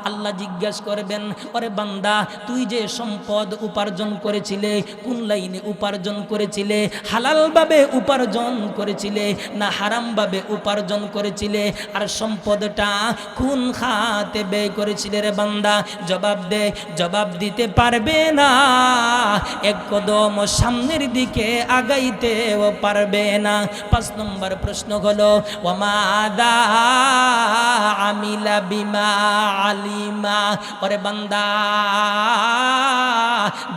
আল্লাহ জিজ্ঞেস করবেন, ওরে বান্দা তুই যে সম্পদ উপার্জন করেছিলে, কোন লাইনে উপার্জন করেছিলে? হালালভাবে উপার্জন করেছিলে না হারামভাবে উপার্জন করেছিলে? আর সম্পদটা কোন খাতে ব্যয় করেছিলে রে বান্দা? জবাব দে, জবাব দিতে পারবে না, এক কদম সামনের দিকে আগাইতেও পারবে না। 5 নম্বর প্রশ্ন হলো ওয়ামাদা আমিলা বিমা আলিমা, ওরে বান্দা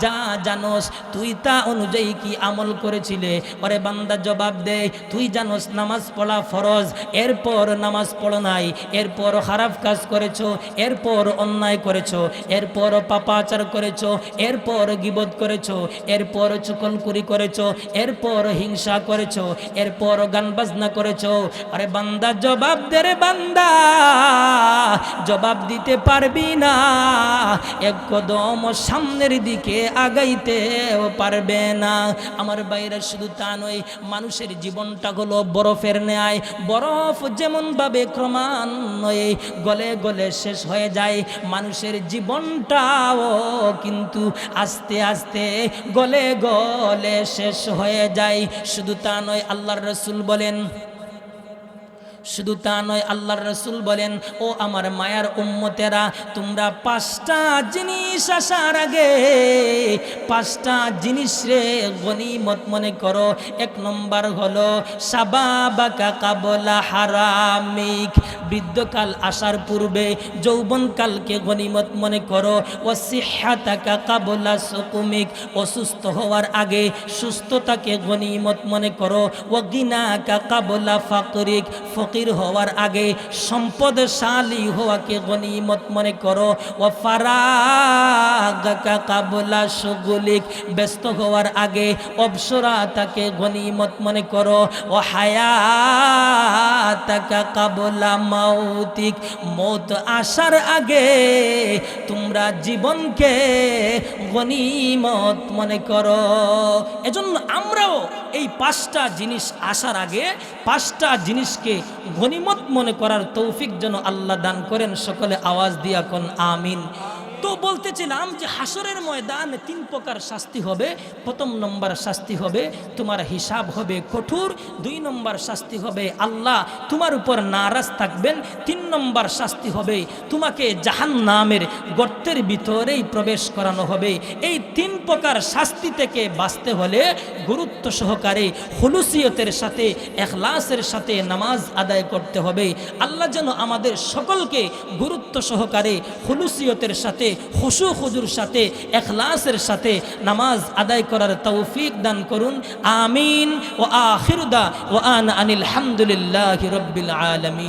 যা জানোস তুই তা অনুযায়ী কি আমল করেছিলে? ওরে বান্দা জবাব দে, তুই জানোস নামাজ পড়া ফরজ, এরপর নামাজ পড়ো নাই, এরপর খারাপ কাজ করেছো, এরপর অন্যায় করেছো, এরপর পাপাচার করেছো, এরপর গীবত করেছো, এরপর চুগলখড়ি করেছো, এরপর হিংসা করেছো, এরপর গান বাজনা করেছো। আরে বান্দা জবাব দে রে বান্দা, জবাব দিতে পারবি না, এক কদম সামনের দিকে আগাইতেও পারবে না। আমার বাইরে শুধু তা নয়, মানুষের জীবনটা হলো বরফের ন্যায়। বরফ যেমন ভাবে ক্রমান্বয়ে গলে গলে শেষ হয়ে যায়, মানুষের জীবনটাও কিন্তু আস্তে আস্তে গলে গলে শেষ হয়ে যায়। শুধু তা নয়, আল্লাহর রাসূল বলেন, শুধু তা নয়, আল্লাহর রাসূল বলেন, ও আমার মায়ার উম্মতেরা, তোমরা 5টা জিনিস আসার আগে 5টা জিনিস রে গনিমত মনে করো। 1 নম্বর হলো শাবাবাকা কাবলা হারামিক, বৃদ্ধকাল আসার পূর্বে যৌবনকালকে গনিমত মনে করো। ওয়াসিহ্হাতাকা কাবলা সুকুমিক, অসুস্থ হওয়ার আগে সুস্থতাকে গনিমত মনে করো। ওয়াগিনাকা কাবলা ফাকরিক, ফকির হওয়ার আগে সম্পদশালী হওয়াকে গনিমত মনে করো। ও ফারাগাকা কাবলা শুগুলিক, ব্যস্ত হওয়ার আগে অবসরাতাকে গনিমত মনে করো। ও হায়াতাকা কাবলা মাউতিক, মৌত আসার আগে তোমরা জীবনকে গনিমত মনে করো। এজন্য আমরাও এই 5টা জিনিস আসার আগে 5টা জিনিসকে গনিমত মনে করার তৌফিক যেন আল্লাহ দান করেন। সকলে আওয়াজ দিয়া কোন আমিন। তো বলতেছিলাম যে হাসরের ময়দানে 3 প্রকার শাস্তি হবে। 1 নম্বর শাস্তি হবে তোমার হিসাব হবে কঠোর। 2 নম্বর শাস্তি হবে আল্লাহ তোমার উপর নারাজ থাকবেন। 3 নম্বর শাস্তি হবে তোমাকে জাহান্নামের গর্তের ভিতরেই প্রবেশ করানো হবে। এই 3 প্রকার শাস্তি থেকে বাঁচতে হলে গুরুত্ব সহকারে খুলুসিয়তের সাথে ইখলাসের সাথে নামাজ আদায় করতে হবে। আল্লাহ যেন আমাদের সকলকে গুরুত্ব সহকারে খুলুসিয়তের সাথে খুশু খুজুর সাথে ইখলাসের সাথে নামাজ আদায় করার তৌফিক দান করুন। আমিন। ওয়া আখিরু দাওয়ানা আনিল হামদুলিল্লাহি রাব্বিল আলামিন।